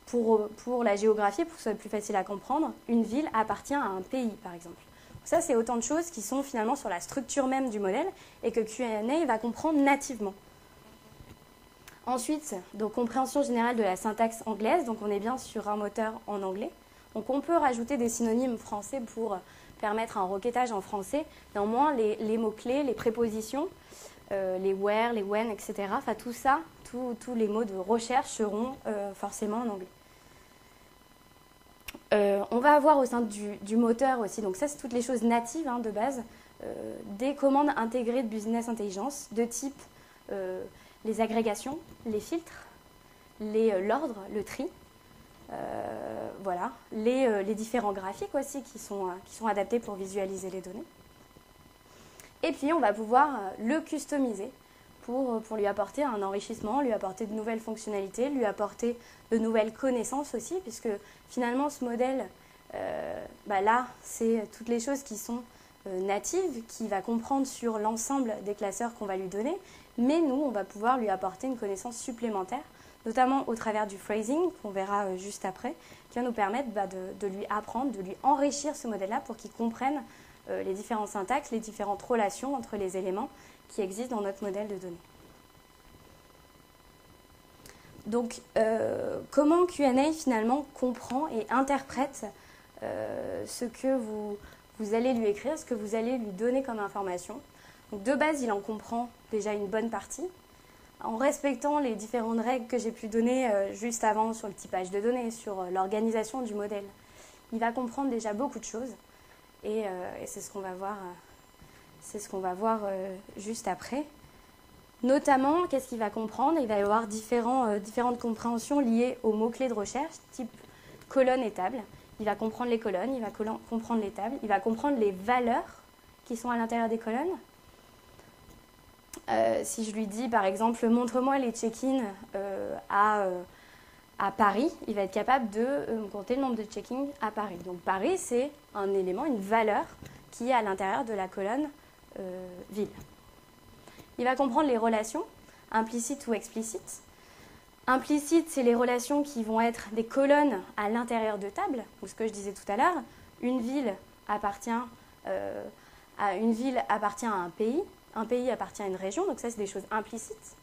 Pour la géographie, pour que ce soit plus facile à comprendre, une ville appartient à un pays, par exemple. Ça, c'est autant de choses qui sont finalement sur la structure même du modèle et que Q&A va comprendre nativement. Ensuite, donc compréhension générale de la syntaxe anglaise, donc on est bien sur un moteur en anglais. Donc on peut rajouter des synonymes français pour permettre un requêtage en français. Néanmoins, les mots-clés, les prépositions, les where, les when, etc., enfin tout ça, tous les mots de recherche seront forcément en anglais. On va avoir au sein du moteur aussi, donc ça c'est toutes les choses natives de base, des commandes intégrées de business intelligence de type les agrégations, les filtres, l'ordre, le tri, voilà, les différents graphiques aussi qui sont adaptés pour visualiser les données. Et puis on va pouvoir le customiser pour lui apporter un enrichissement, lui apporter de nouvelles fonctionnalités, lui apporter de nouvelles connaissances aussi, puisque finalement ce modèle, là, c'est toutes les choses qui sont natives, qu'il va comprendre sur l'ensemble des classeurs qu'on va lui donner, mais nous, on va pouvoir lui apporter une connaissance supplémentaire, notamment au travers du phrasing, qu'on verra juste après, qui va nous permettre de lui apprendre, de lui enrichir ce modèle-là pour qu'il comprenne les différents syntaxes, les différentes relations entre les éléments qui existent dans notre modèle de données. Donc, comment Q&A finalement comprend et interprète ce que vous allez lui écrire, ce que vous allez lui donner comme information. Donc, de base, il en comprend déjà une bonne partie, en respectant les différentes règles que j'ai pu donner juste avant sur le typage de données, sur l'organisation du modèle. Il va comprendre déjà beaucoup de choses, et c'est ce qu'on va voir. C'est ce qu'on va voir juste après. Notamment, qu'est-ce qu'il va comprendre? Il va y avoir différentes compréhensions liées aux mots-clés de recherche, type colonne et table. Il va comprendre les colonnes, il va comprendre les tables, il va comprendre les valeurs qui sont à l'intérieur des colonnes. Si je lui dis, par exemple, montre-moi les check-in à Paris, il va être capable de me compter le nombre de check-in à Paris. Donc Paris, c'est un élément, une valeur qui est à l'intérieur de la colonne ville. Il va comprendre les relations, implicites ou explicites. Implicites, c'est les relations qui vont être des colonnes à l'intérieur de tables, ou ce que je disais tout à l'heure, une ville appartient à un pays appartient à une région, donc ça c'est des choses implicites.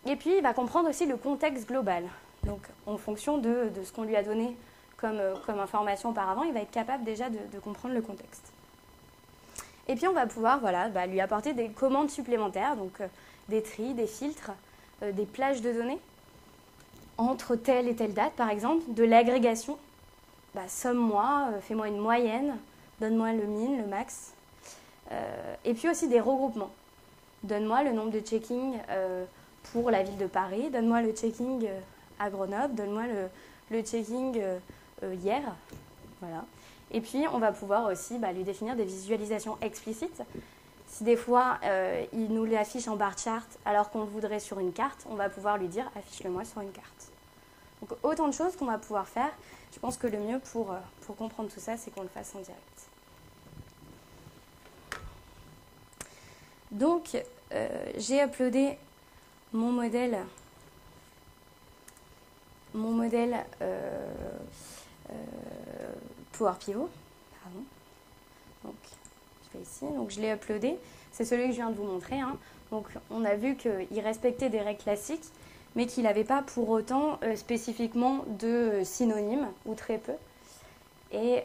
Et puis il va comprendre aussi le contexte global. Donc en fonction de ce qu'on lui a donné comme information auparavant, il va être capable déjà de comprendre le contexte. Et puis on va pouvoir lui apporter des commandes supplémentaires, donc des tris, des filtres, des plages de données entre telle et telle date par exemple, de l'agrégation, somme-moi, fais-moi une moyenne, donne-moi le min, le max, et puis aussi des regroupements. Donne-moi le nombre de checkings pour la ville de Paris, donne-moi le checking à Grenoble, donne-moi le checking hier, voilà. Et puis, on va pouvoir aussi lui définir des visualisations explicites. Si des fois, il nous les affiche en bar chart alors qu'on le voudrait sur une carte, on va pouvoir lui dire « affiche-le-moi sur une carte ». Donc, autant de choses qu'on va pouvoir faire. Je pense que le mieux pour comprendre tout ça, c'est qu'on le fasse en direct. Donc, j'ai uploadé mon modèle Power Pivot. Pardon. Donc, je vais ici. Donc, je l'ai uploadé. C'est celui que je viens de vous montrer. Hein. Donc, on a vu qu'il respectait des règles classiques, mais qu'il n'avait pas pour autant spécifiquement de synonymes, ou très peu. Et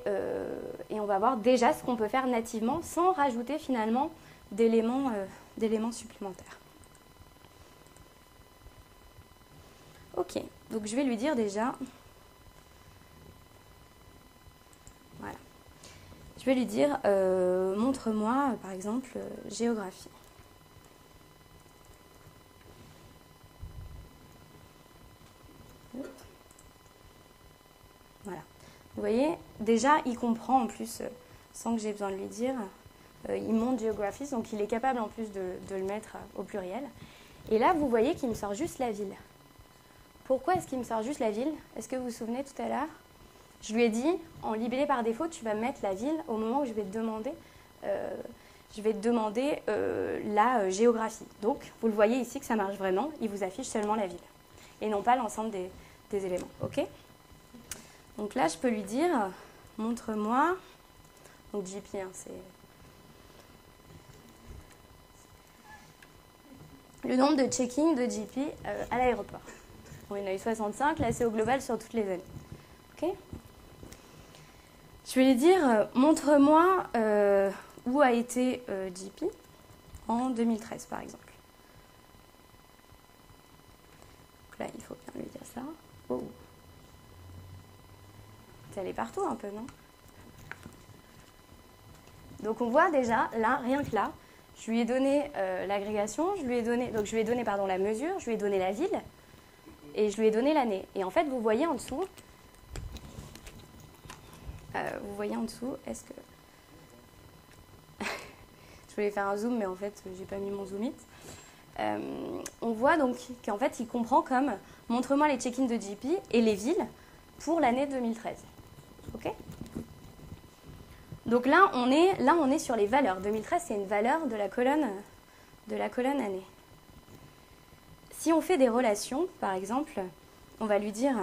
on va voir déjà ce qu'on peut faire nativement sans rajouter finalement d'éléments supplémentaires. Ok, donc je vais lui dire déjà... Voilà. Je vais lui dire, montre-moi, par exemple, géographie. Voilà. Vous voyez, déjà, il comprend en plus, sans que j'ai besoin de lui dire, il monte géographie, donc il est capable en plus de le mettre au pluriel. Et là, vous voyez qu'il me sort juste la ville. Pourquoi est-ce qu'il me sort juste la ville? Est-ce que vous vous souvenez tout à l'heure? Je lui ai dit, en libellé par défaut, tu vas mettre la ville au moment où je vais te demander, la géographie. Donc, vous le voyez ici que ça marche vraiment, il vous affiche seulement la ville et non pas l'ensemble des éléments. Ok? Donc là, je peux lui dire, montre-moi, donc JP, hein, c'est le nombre de check-in de JP à l'aéroport. Bon, il y en a eu 65, là c'est au global sur toutes les années. Ok? Je vais lui dire, montre-moi où a été JP en 2013 par exemple. Donc là, il faut bien lui dire ça. Oh. C'est allé partout un peu, non? Donc on voit déjà, là, rien que là, je lui ai donné l'agrégation, je lui ai donné la mesure, je lui ai donné la ville, et je lui ai donné l'année. Et en fait, vous voyez en dessous, est-ce que... Je voulais faire un zoom, mais en fait, j'ai pas mis mon zoom it. On voit donc qu'en fait, il comprend comme « Montre-moi les check-ins de JP et les villes pour l'année 2013 ». OK ? Donc là, on est sur les valeurs. 2013, c'est une valeur de la colonne année. Si on fait des relations, par exemple, on va lui dire...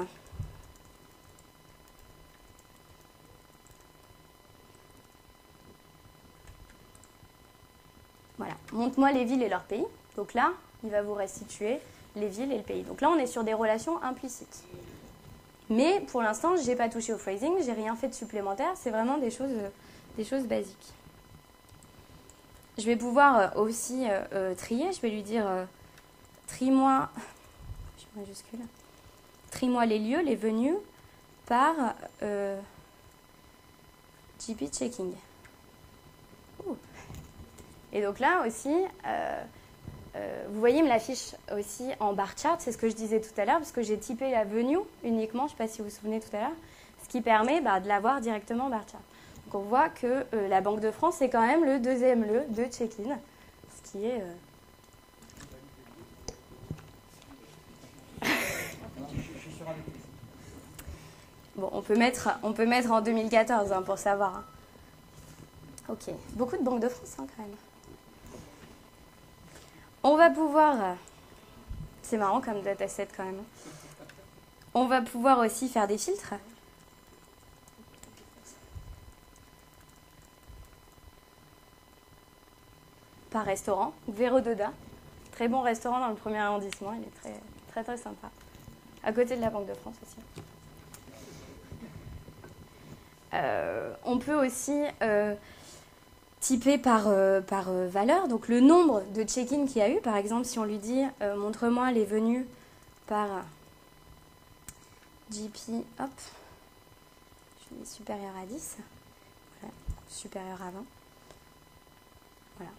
Voilà, montre-moi les villes et leurs pays. Donc là, il va vous restituer les villes et le pays. Donc là, on est sur des relations implicites. Mais pour l'instant, je n'ai pas touché au phrasing, j'ai rien fait de supplémentaire, c'est vraiment des choses basiques. Je vais pouvoir aussi trier, je vais lui dire trie-moi les lieux, les venues par GP checking. Et donc là aussi, vous voyez, il me l'affiche aussi en bar chart, c'est ce que je disais tout à l'heure, parce que j'ai typé la venue uniquement, je ne sais pas si vous vous souvenez tout à l'heure, ce qui permet de l'avoir directement en bar chart. Donc on voit que la Banque de France, c'est quand même le deuxième lieu de check-in, ce qui est... Bon, on peut mettre en 2014 hein, pour savoir. Hein. Ok, beaucoup de Banque de France hein, quand même. On va pouvoir... C'est marrant comme dataset quand même. On va pouvoir aussi faire des filtres. Par restaurant. Véro Doda. Très bon restaurant dans le 1er arrondissement. Il est très, très, très sympa. À côté de la Banque de France aussi. On peut aussi typer par valeur, donc le nombre de check-in qu'il y a eu. Par exemple, si on lui dit montre-moi les venues par GP, hop, je mets supérieur à 10, voilà, supérieur à 20. Voilà.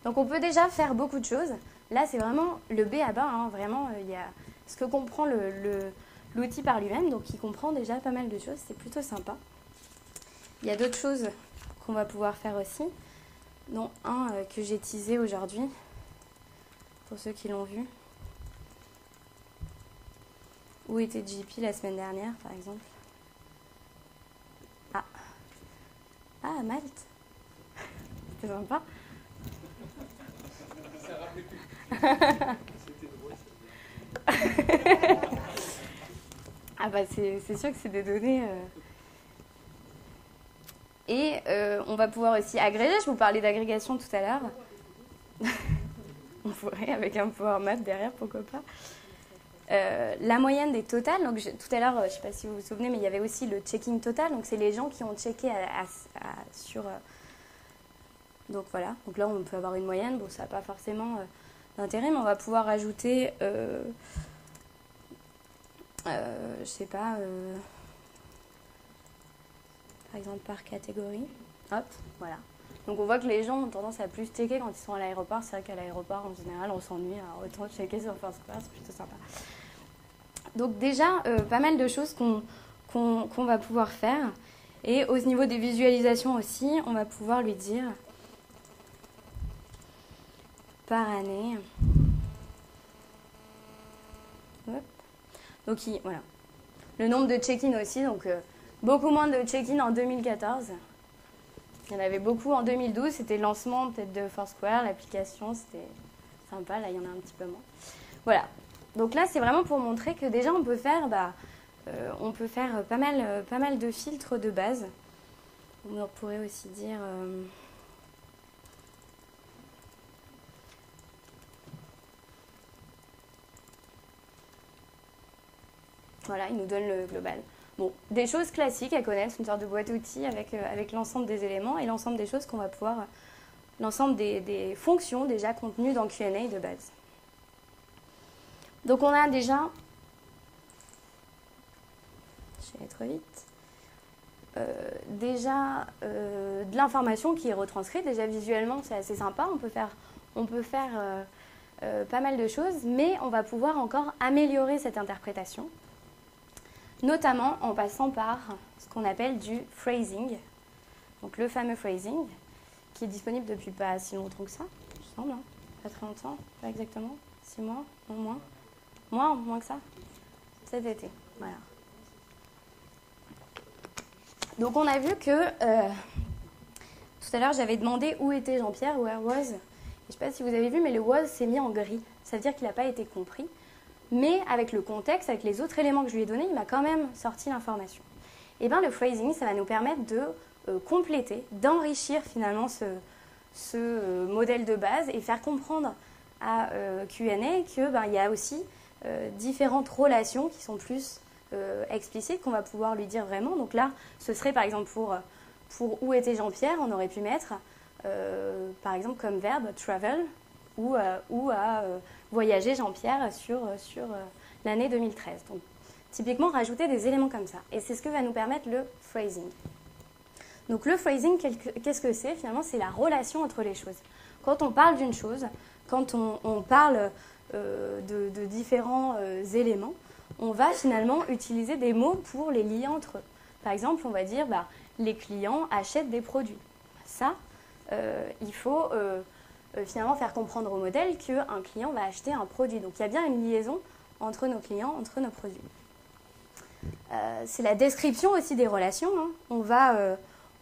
Donc on peut déjà faire beaucoup de choses. Là, c'est vraiment le B à bas, hein, vraiment, il y a ce que comprend l'outil par lui-même, donc il comprend déjà pas mal de choses, c'est plutôt sympa. Il y a d'autres choses qu'on va pouvoir faire aussi, dont un que j'ai teasé aujourd'hui, pour ceux qui l'ont vu. Où était JP la semaine dernière, par exemple? Ah, Malte. C'était sympa. Ah bah c'est sûr que c'est des données... Et on va pouvoir aussi agréger. Je vous parlais d'agrégation tout à l'heure. On pourrait avec un power map derrière, pourquoi pas. La moyenne des totales. Donc tout à l'heure, je ne sais pas si vous vous souvenez, mais il y avait aussi le checking total. Donc c'est les gens qui ont checké sur... donc voilà. Donc là, on peut avoir une moyenne. Bon, ça n'a pas forcément d'intérêt, mais on va pouvoir ajouter... je sais pas... par exemple par catégorie. Hop, voilà. Donc on voit que les gens ont tendance à plus checker quand ils sont à l'aéroport. C'est vrai qu'à l'aéroport, en général, on s'ennuie. Alors autant checker sur Foursquare, c'est plutôt sympa. Donc déjà, pas mal de choses qu'on va pouvoir faire. Et au niveau des visualisations aussi, on va pouvoir lui dire par année. Hop. Donc voilà. Le nombre de check-in aussi, donc... beaucoup moins de check-in en 2014. Il y en avait beaucoup en 2012. C'était le lancement peut-être de Foursquare, l'application. C'était sympa. Là, il y en a un petit peu moins. Voilà. Donc là, c'est vraiment pour montrer que déjà, on peut faire pas mal de filtres de base. On pourrait aussi dire... voilà, il nous donne le global. Bon, des choses classiques à connaître, une sorte de boîte à outils avec l'ensemble des éléments et l'ensemble des choses qu'on va pouvoir... l'ensemble des fonctions déjà contenues dans Q&A de base. Donc on a déjà... je vais aller trop vite. déjà de l'information qui est retranscrite. Déjà visuellement, c'est assez sympa. On peut faire pas mal de choses, mais on va pouvoir encore améliorer cette interprétation, notamment en passant par ce qu'on appelle du phrasing. Donc le fameux phrasing, qui est disponible depuis pas si longtemps que ça, il me semble, hein. Pas très longtemps, pas exactement, 6 mois, non moins. Moins que ça, cet été, voilà. Donc on a vu que, tout à l'heure j'avais demandé où était Jean-Pierre, where was. Je ne sais pas si vous avez vu, mais le was s'est mis en gris. Ça veut dire qu'il n'a pas été compris. Mais avec le contexte, avec les autres éléments que je lui ai donnés, il m'a quand même sorti l'information. Et bien le phrasing, ça va nous permettre de compléter, d'enrichir finalement ce modèle de base et faire comprendre à Q&A qu'il y a aussi différentes relations qui sont plus explicites, qu'on va pouvoir lui dire vraiment. Donc là, ce serait par exemple pour où était Jean-Pierre, on aurait pu mettre par exemple comme verbe travel ou à voyager Jean-Pierre sur l'année 2013. Donc typiquement rajouter des éléments comme ça. Et c'est ce que va nous permettre le phrasing. Donc le phrasing, qu'est-ce que c'est finalement? C'est la relation entre les choses. Quand on parle d'une chose, quand on parle de différents éléments, on va finalement utiliser des mots pour les lier entre eux. Par exemple, on va dire les clients achètent des produits. Ça, il faut finalement faire comprendre au modèle qu'un client va acheter un produit. Donc il y a bien une liaison entre nos clients, entre nos produits. C'est la description aussi des relations, hein.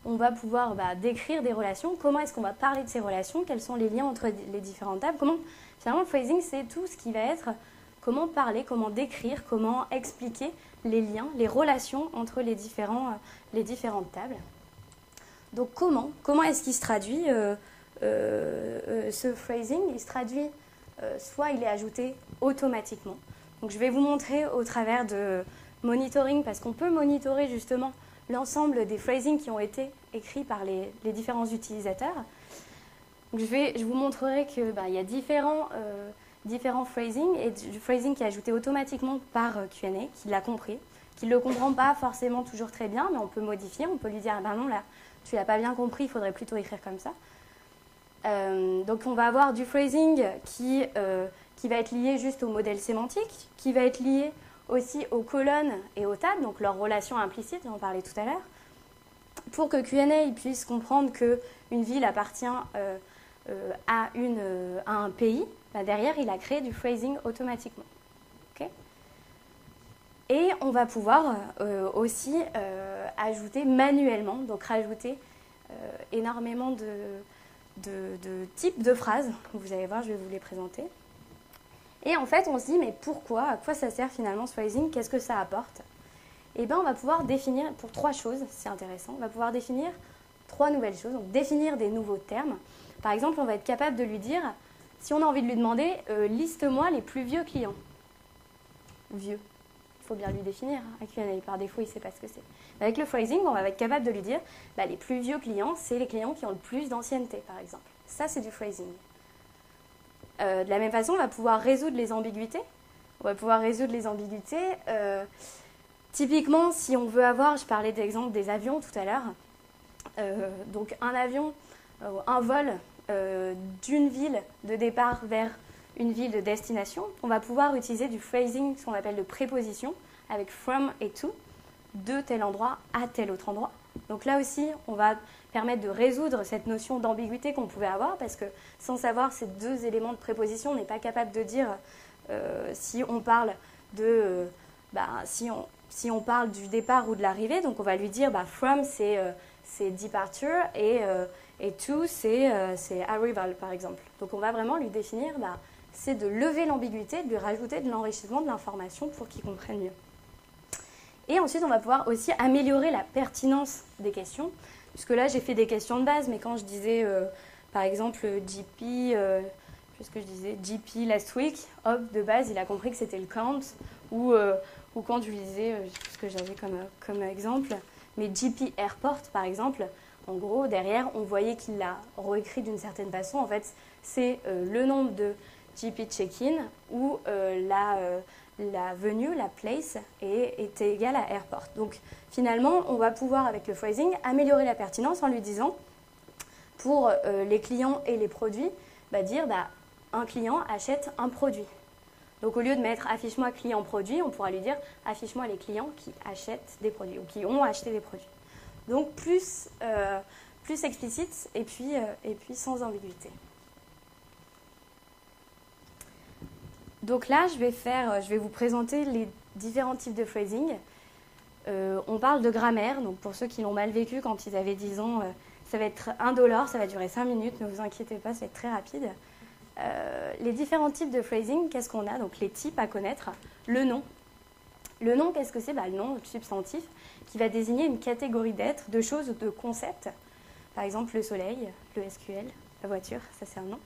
On va pouvoir décrire des relations. Comment est-ce qu'on va parler de ces relations? Quels sont les liens entre les différentes tables? Finalement, le phrasing, c'est tout ce qui va être comment parler, comment décrire, comment expliquer les liens, les relations entre les différentes tables. Donc comment est-ce qu'il se traduit ce phrasing? Il se traduit, soit il est ajouté automatiquement. Donc je vais vous montrer au travers de monitoring, parce qu'on peut monitorer justement l'ensemble des phrasings qui ont été écrits par les différents utilisateurs. Donc je vous montrerai qu'il y a différents phrasings, et du phrasing qui est ajouté automatiquement par Q&A, qui l'a compris, qui ne le comprend pas forcément toujours très bien, mais on peut modifier, on peut lui dire non, là, tu ne l'as pas bien compris, il faudrait plutôt écrire comme ça. Donc on va avoir du phrasing qui va être lié juste au modèle sémantique, qui va être lié aussi aux colonnes et aux tables, donc leur relation implicite, j'en parlais tout à l'heure, pour que Q&A puisse comprendre qu'une ville appartient à un pays. Derrière, il a créé du phrasing automatiquement. Okay. Et on va pouvoir aussi ajouter manuellement, donc rajouter énormément de types de phrases. Vous allez voir, je vais vous les présenter. Et en fait, on se dit, mais pourquoi? À quoi ça sert finalement ce phrasing? Qu'est-ce que ça apporte? Eh bien, on va pouvoir définir, pour 3 choses, c'est intéressant, on va pouvoir définir 3 nouvelles choses. Donc, définir des nouveaux termes. Par exemple, on va être capable de lui dire, si on a envie de lui demander, liste-moi les plus vieux clients. Vieux. Il faut bien lui définir. Hein, Q&A, par défaut, il ne sait pas ce que c'est. Avec le phrasing, on va être capable de lui dire, les plus vieux clients, c'est les clients qui ont le plus d'ancienneté, par exemple. Ça, c'est du phrasing. De la même façon, on va pouvoir résoudre les ambiguïtés. Typiquement, si on veut avoir, je parlais d'exemple des avions tout à l'heure, donc un avion, un vol d'une ville de départ vers une ville de destination, on va pouvoir utiliser du phrasing, ce qu'on appelle de préposition, avec from et to, de tel endroit à tel autre endroit. Donc là aussi, on va permettre de résoudre cette notion d'ambiguïté qu'on pouvait avoir, parce que sans savoir ces 2 éléments de préposition, on n'est pas capable de dire si on parle si on parle du départ ou de l'arrivée. Donc on va lui dire from c'est departure et to c'est arrival par exemple. Donc on va vraiment lui définir, c'est de lever l'ambiguïté, de lui rajouter de l'enrichissement de l'information pour qu'il comprenne mieux. Et ensuite, on va pouvoir aussi améliorer la pertinence des questions, puisque là, j'ai fait des questions de base, mais quand je disais, par exemple, GP last week, hop, de base, il a compris que c'était le count, ou quand je lui disais, je sais plus ce que j'avais comme exemple, mais GP airport, par exemple, en gros, derrière, on voyait qu'il l'a réécrit d'une certaine façon. En fait, c'est le nombre de GP check-in ou la venue, la place, est égale à airport. Donc finalement, on va pouvoir, avec le phrasing, améliorer la pertinence en lui disant, pour les clients et les produits, dire un client achète un produit. Donc au lieu de mettre affiche-moi client produit, on pourra lui dire affiche-moi les clients qui achètent des produits ou qui ont acheté des produits. Donc plus explicite et puis sans ambiguïté. Donc là, je vais vous présenter les différents types de phrasing. On parle de grammaire, donc pour ceux qui l'ont mal vécu quand ils avaient 10 ans, ça va être indolore, ça va durer 5 minutes, ne vous inquiétez pas, ça va être très rapide. Les différents types de phrasing, qu'est-ce qu'on a? Donc les types à connaître. Le nom. Le nom, qu'est-ce que c'est? Le nom, le substantif, qui va désigner une catégorie d'êtres, de choses, de concepts. Par exemple, le soleil, le SQL, la voiture, ça c'est un nom.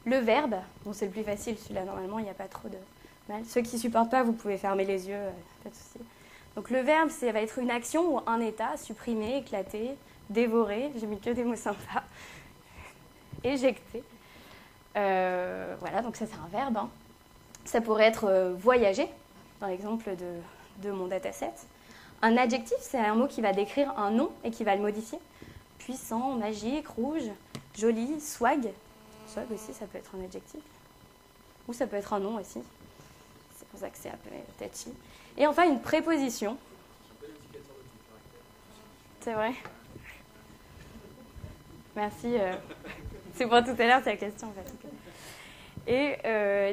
Le verbe, bon, c'est le plus facile, celui-là, normalement, il n'y a pas trop de mal. Ceux qui ne supportent pas, vous pouvez fermer les yeux, pas de souci. Donc le verbe, ça va être une action ou un état, supprimer, éclater, dévorer, j'ai mis que des mots sympas, éjecter. Voilà, donc ça c'est un verbe. Hein. Ça pourrait être voyager, dans l'exemple de mon dataset. Un adjectif, c'est un mot qui va décrire un nom et qui va le modifier. Puissant, magique, rouge, joli, swag. Swag aussi, ça peut être un adjectif. Ou ça peut être un nom aussi. C'est pour ça que c'est un peu touchy. Et enfin, une préposition. C'est vrai. Merci. C'est pour tout à l'heure, c'est la question en fait. Et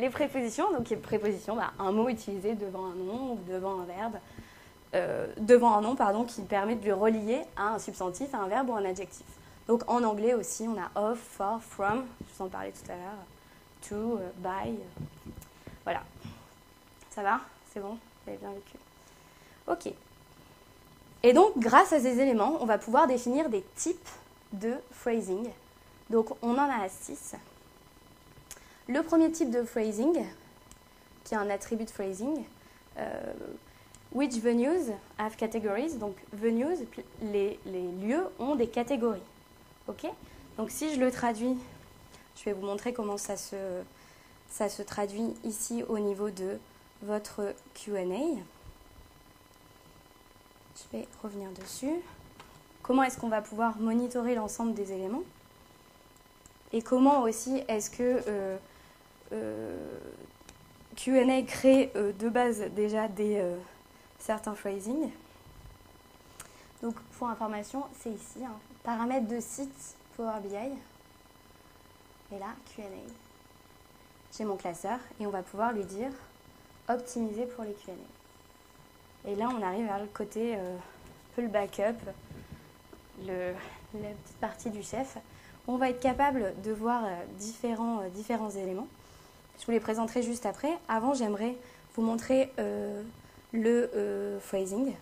les prépositions, donc les prépositions, un mot utilisé devant un nom ou devant un verbe, devant un nom, pardon, qui permet de le relier à un substantif, à un verbe ou un adjectif. Donc en anglais aussi, on a of, for, from, je vous en parlais tout à l'heure, to, by, voilà. Ça va? C'est bon? Vous avez bien vécu? Ok. Et donc, grâce à ces éléments, on va pouvoir définir des types de phrasing. Donc on en a 6. Le premier type de phrasing, qui est un attribut de phrasing, which venues have categories. Donc venues, les lieux ont des catégories. Ok? Donc si je le traduis, je vais vous montrer comment ça se traduit ici au niveau de votre Q&A. Je vais revenir dessus. Comment est-ce qu'on va pouvoir monitorer l'ensemble des éléments? Et comment aussi est-ce que Q&A crée de base déjà certains phrasing. Donc pour information, c'est ici, hein, paramètres de site Power BI. Et là, Q&A. J'ai mon classeur et on va pouvoir lui dire optimiser pour les Q&A. Et là, on arrive vers le côté un peu le backup, la petite partie du chef. On va être capable de voir différents éléments. Je vous les présenterai juste après. Avant, j'aimerais vous montrer le phrasing.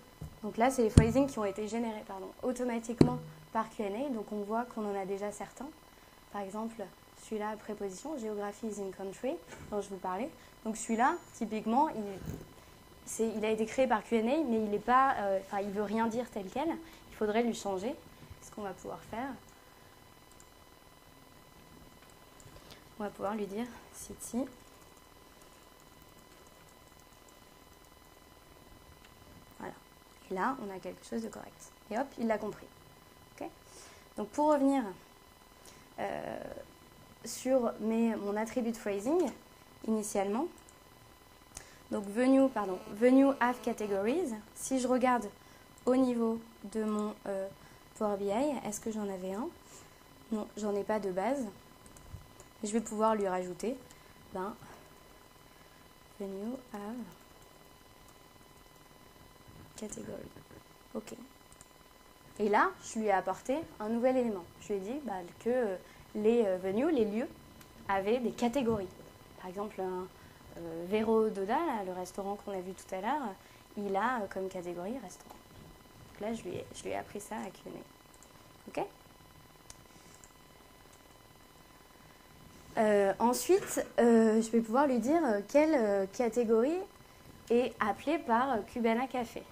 Donc là, c'est les phrasing qui ont été générés automatiquement par Q&A. Donc on voit qu'on en a déjà certains. Par exemple, celui-là, préposition, géographie is in country, dont je vous parlais. Donc celui-là, typiquement, il a été créé par Q&A, mais il n'est pas, il veut rien dire tel quel. Il faudrait lui changer. Ce qu'on va pouvoir faire, on va pouvoir lui dire city. Voilà. Et là, on a quelque chose de correct. Et hop, il l'a compris. Okay. Donc pour revenir sur mon attribut de phrasing, initialement, donc venue have categories. Si je regarde au niveau de mon Power BI, est-ce que j'en avais un? Non, j'en ai pas de base. Je vais pouvoir lui rajouter venue have category. Ok. Et là, je lui ai apporté un nouvel élément. Je lui ai dit que les venues, les lieux, avaient des catégories. Par exemple, Vero Doda, là, le restaurant qu'on a vu tout à l'heure, il a comme catégorie restaurant. Donc là, je lui ai appris ça à Q&A. Ok? Ensuite, je vais pouvoir lui dire quelle catégorie est appelée par Cubana Café.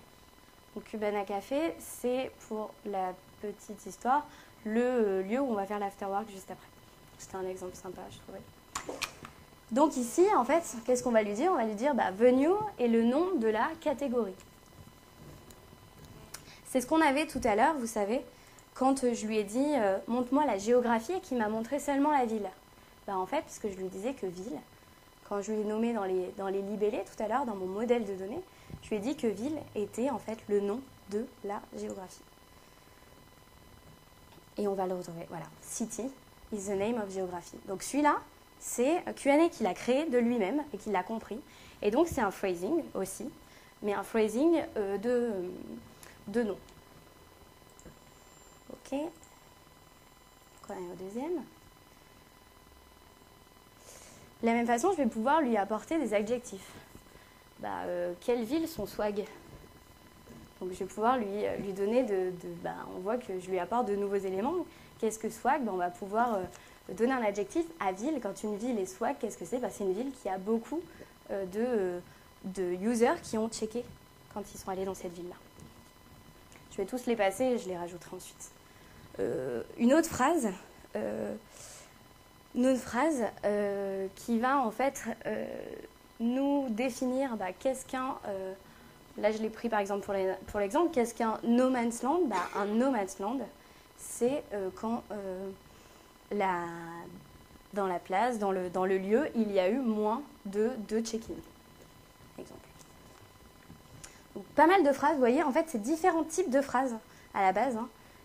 Donc Cubana Café, c'est pour la petite histoire, le lieu où on va faire l'afterwork juste après. C'était un exemple sympa, je trouvais. Donc ici, en fait, qu'est-ce qu'on va lui dire? On va lui dire venue est le nom de la catégorie. C'est ce qu'on avait tout à l'heure, vous savez, quand je lui ai dit montre-moi la géographie et qu'il m'a montré seulement la ville. En fait, puisque je lui disais que ville, quand je lui ai nommé dans les libellés tout à l'heure, dans mon modèle de données, je lui ai dit que ville était en fait le nom de la géographie. Et on va le retrouver. Voilà, city is the name of geography. Donc celui-là, c'est Q&A qu'il a créé de lui-même et qu'il a compris. Et donc c'est un phrasing aussi, mais un phrasing de nom. Ok. On est au deuxième. De la même façon, je vais pouvoir lui apporter des adjectifs. Quelle ville son swag? Donc je vais pouvoir lui donner on voit que je lui apporte de nouveaux éléments. Qu'est-ce que swag? On va pouvoir donner un adjectif à ville. Quand une ville est swag, qu'est-ce que c'est? C'est une ville qui a beaucoup de users qui ont checké quand ils sont allés dans cette ville-là. Je vais tous les passer et je les rajouterai ensuite. Une autre phrase qui va en fait nous définir qu'est-ce qu'un... là, je l'ai pris par exemple pour l'exemple. Qu'est-ce qu'un no man's land? Un no man's land, c'est quand dans la place, dans le lieu, il y a eu moins de check-in. Exemple. Donc, pas mal de phrases, vous voyez, en fait, c'est différents types de phrases à la base.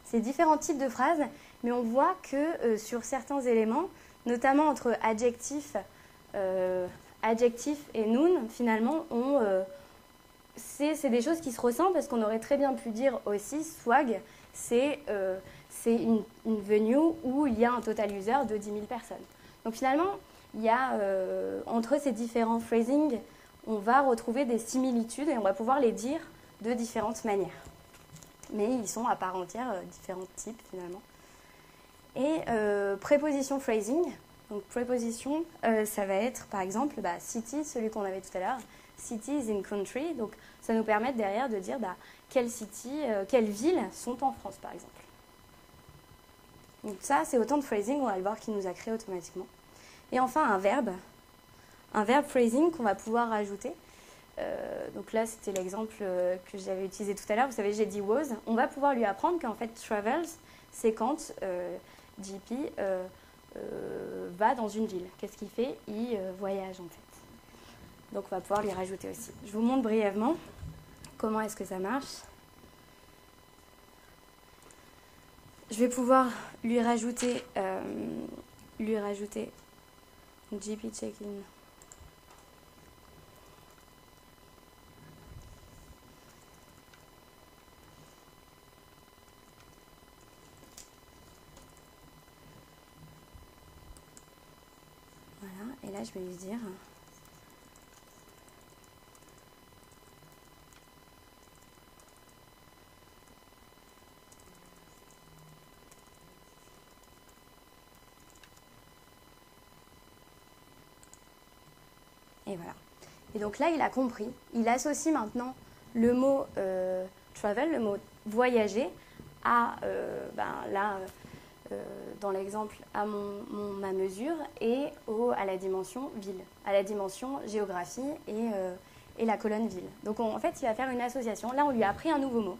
C'est différents types de phrases, mais on voit que sur certains éléments, notamment entre adjectif et noun, finalement, c'est des choses qui se ressemblent parce qu'on aurait très bien pu dire aussi swag, c'est une venue où il y a un total user de 10 000 personnes. Donc finalement, il y a entre ces différents phrasings, on va retrouver des similitudes et on va pouvoir les dire de différentes manières. Mais ils sont à part entière différents types finalement. Et préposition phrasing. Donc préposition, ça va être par exemple city, celui qu'on avait tout à l'heure. City is in country. Donc ça nous permet derrière de dire quelles villes sont en France par exemple. Donc ça, c'est autant de phrasing, on va le voir, qu'il nous a créé automatiquement. Et enfin un verbe phrasing qu'on va pouvoir rajouter. Donc là, c'était l'exemple que j'avais utilisé tout à l'heure. Vous savez, j'ai dit was. On va pouvoir lui apprendre qu'en fait, travels, c'est quand JP va dans une ville. Qu'est-ce qu'il fait? Il voyage, en fait. Donc, on va pouvoir lui rajouter aussi. Je vous montre brièvement comment est-ce que ça marche. Je vais pouvoir lui rajouter JP check-in. Voilà, et là je vais lui dire et voilà. Et donc là, il a compris. Il associe maintenant le mot travel, le mot voyager, à, dans l'exemple, à ma mesure et à la dimension ville, à la dimension géographie et la colonne ville. Donc en fait, il va faire une association. Là, on lui a appris un nouveau mot.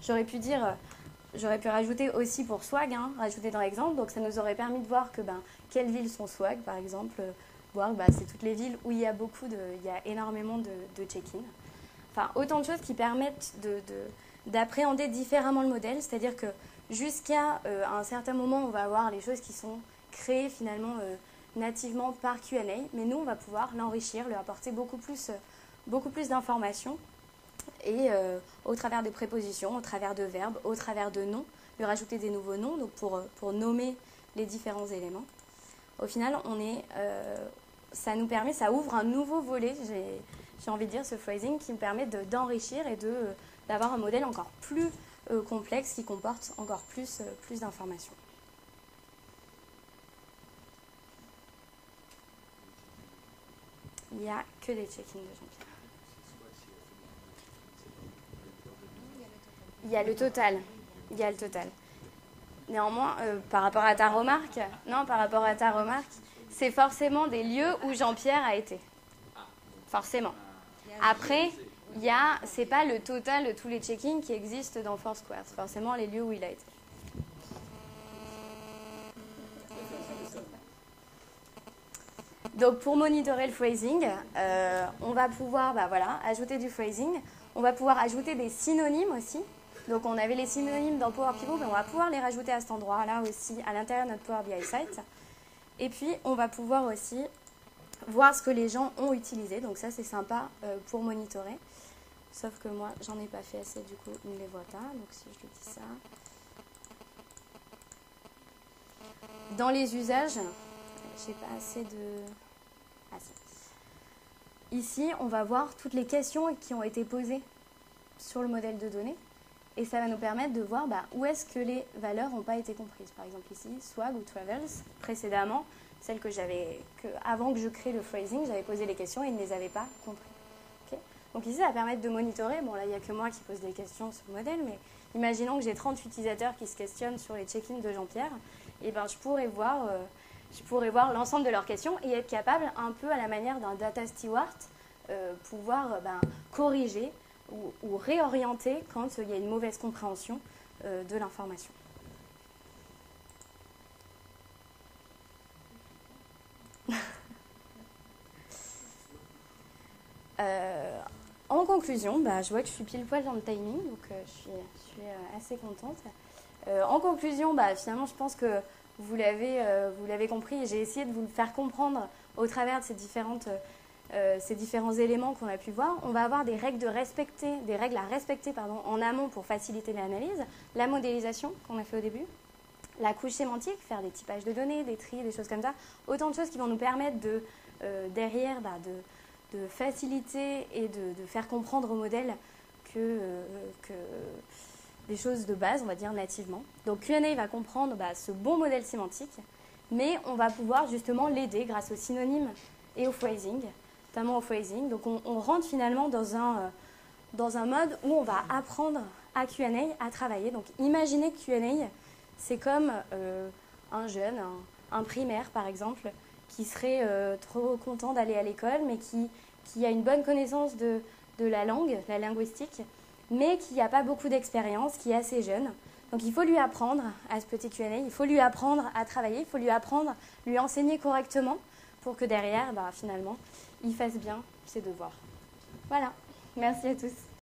J'aurais pu rajouter aussi pour swag, rajouter dans l'exemple. Donc ça nous aurait permis de voir que quelles villes sont swag, par exemple. Voir c'est toutes les villes où il y a énormément de check-in. Enfin, autant de choses qui permettent d'appréhender différemment le modèle, c'est-à-dire que jusqu'à un certain moment, on va avoir les choses qui sont créées finalement nativement par Q&A, mais nous, on va pouvoir l'enrichir, lui apporter beaucoup plus d'informations et au travers de prépositions, au travers de verbes, au travers de noms, lui rajouter des nouveaux noms donc pour nommer les différents éléments. Au final, ça ouvre un nouveau volet, j'ai envie de dire, ce phrasing, qui me permet d'enrichir et d'avoir un modèle encore plus complexe qui comporte encore plus d'informations. Il n'y a que des check-in de Jean-Pierre. Il y a le total. Néanmoins, par rapport à ta remarque, c'est forcément des lieux où Jean-Pierre a été. Forcément. Après, c'est pas le total de tous les check-ins qui existent dans Foursquare. C'est forcément les lieux où il a été. Donc pour monitorer le phrasing, on va pouvoir ajouter du phrasing. On va pouvoir ajouter des synonymes aussi. Donc on avait les synonymes dans Power Pivot, mais on va pouvoir les rajouter à cet endroit-là aussi, à l'intérieur de notre Power BI site. Et puis on va pouvoir aussi voir ce que les gens ont utilisé. Donc ça c'est sympa pour monitorer. Sauf que moi j'en ai pas fait assez, du coup ils ne les voient pas. Donc si je lui dis ça. Dans les usages, j'ai pas assez de... Ah, si. Ici, on va voir toutes les questions qui ont été posées sur le modèle de données. Et ça va nous permettre de voir où est-ce que les valeurs n'ont pas été comprises. Par exemple ici, swag ou travels, précédemment, celle avant que je crée le phrasing, j'avais posé les questions et ils ne les avaient pas comprises. Okay. Donc ici, ça va permettre de monitorer. Bon, là, il n'y a que moi qui pose des questions sur le modèle, mais imaginons que j'ai 30 utilisateurs qui se questionnent sur les check-ins de Jean-Pierre. Et je pourrais voir l'ensemble de leurs questions et être capable, un peu à la manière d'un data steward, pouvoir corriger ou réorienter quand il y a une mauvaise compréhension de l'information. En conclusion, je vois que je suis pile poil dans le timing, donc je suis assez contente. En conclusion, finalement, je pense que vous l'avez compris et j'ai essayé de vous le faire comprendre au travers de ces différents éléments qu'on a pu voir. On va avoir des règles à respecter en amont pour faciliter l'analyse, la modélisation qu'on a fait au début, la couche sémantique, faire des typages de données, des tris, des choses comme ça. Autant de choses qui vont nous permettre derrière de faciliter et de faire comprendre au modèle que des choses de base, on va dire nativement. Donc Q&A va comprendre ce bon modèle sémantique, mais on va pouvoir justement l'aider grâce aux synonymes et au phrasing, notamment au phrasing. Donc on rentre finalement dans un mode où on va apprendre à Q&A à travailler. Donc imaginez que Q&A, c'est comme un jeune, un primaire par exemple, qui serait trop content d'aller à l'école, mais qui a une bonne connaissance de la langue, la linguistique, mais qui n'a pas beaucoup d'expérience, qui est assez jeune. Donc il faut lui apprendre à ce petit Q&A, il faut lui apprendre à travailler, il faut lui enseigner correctement pour que derrière, finalement, il fasse bien ses devoirs. Voilà, merci à tous.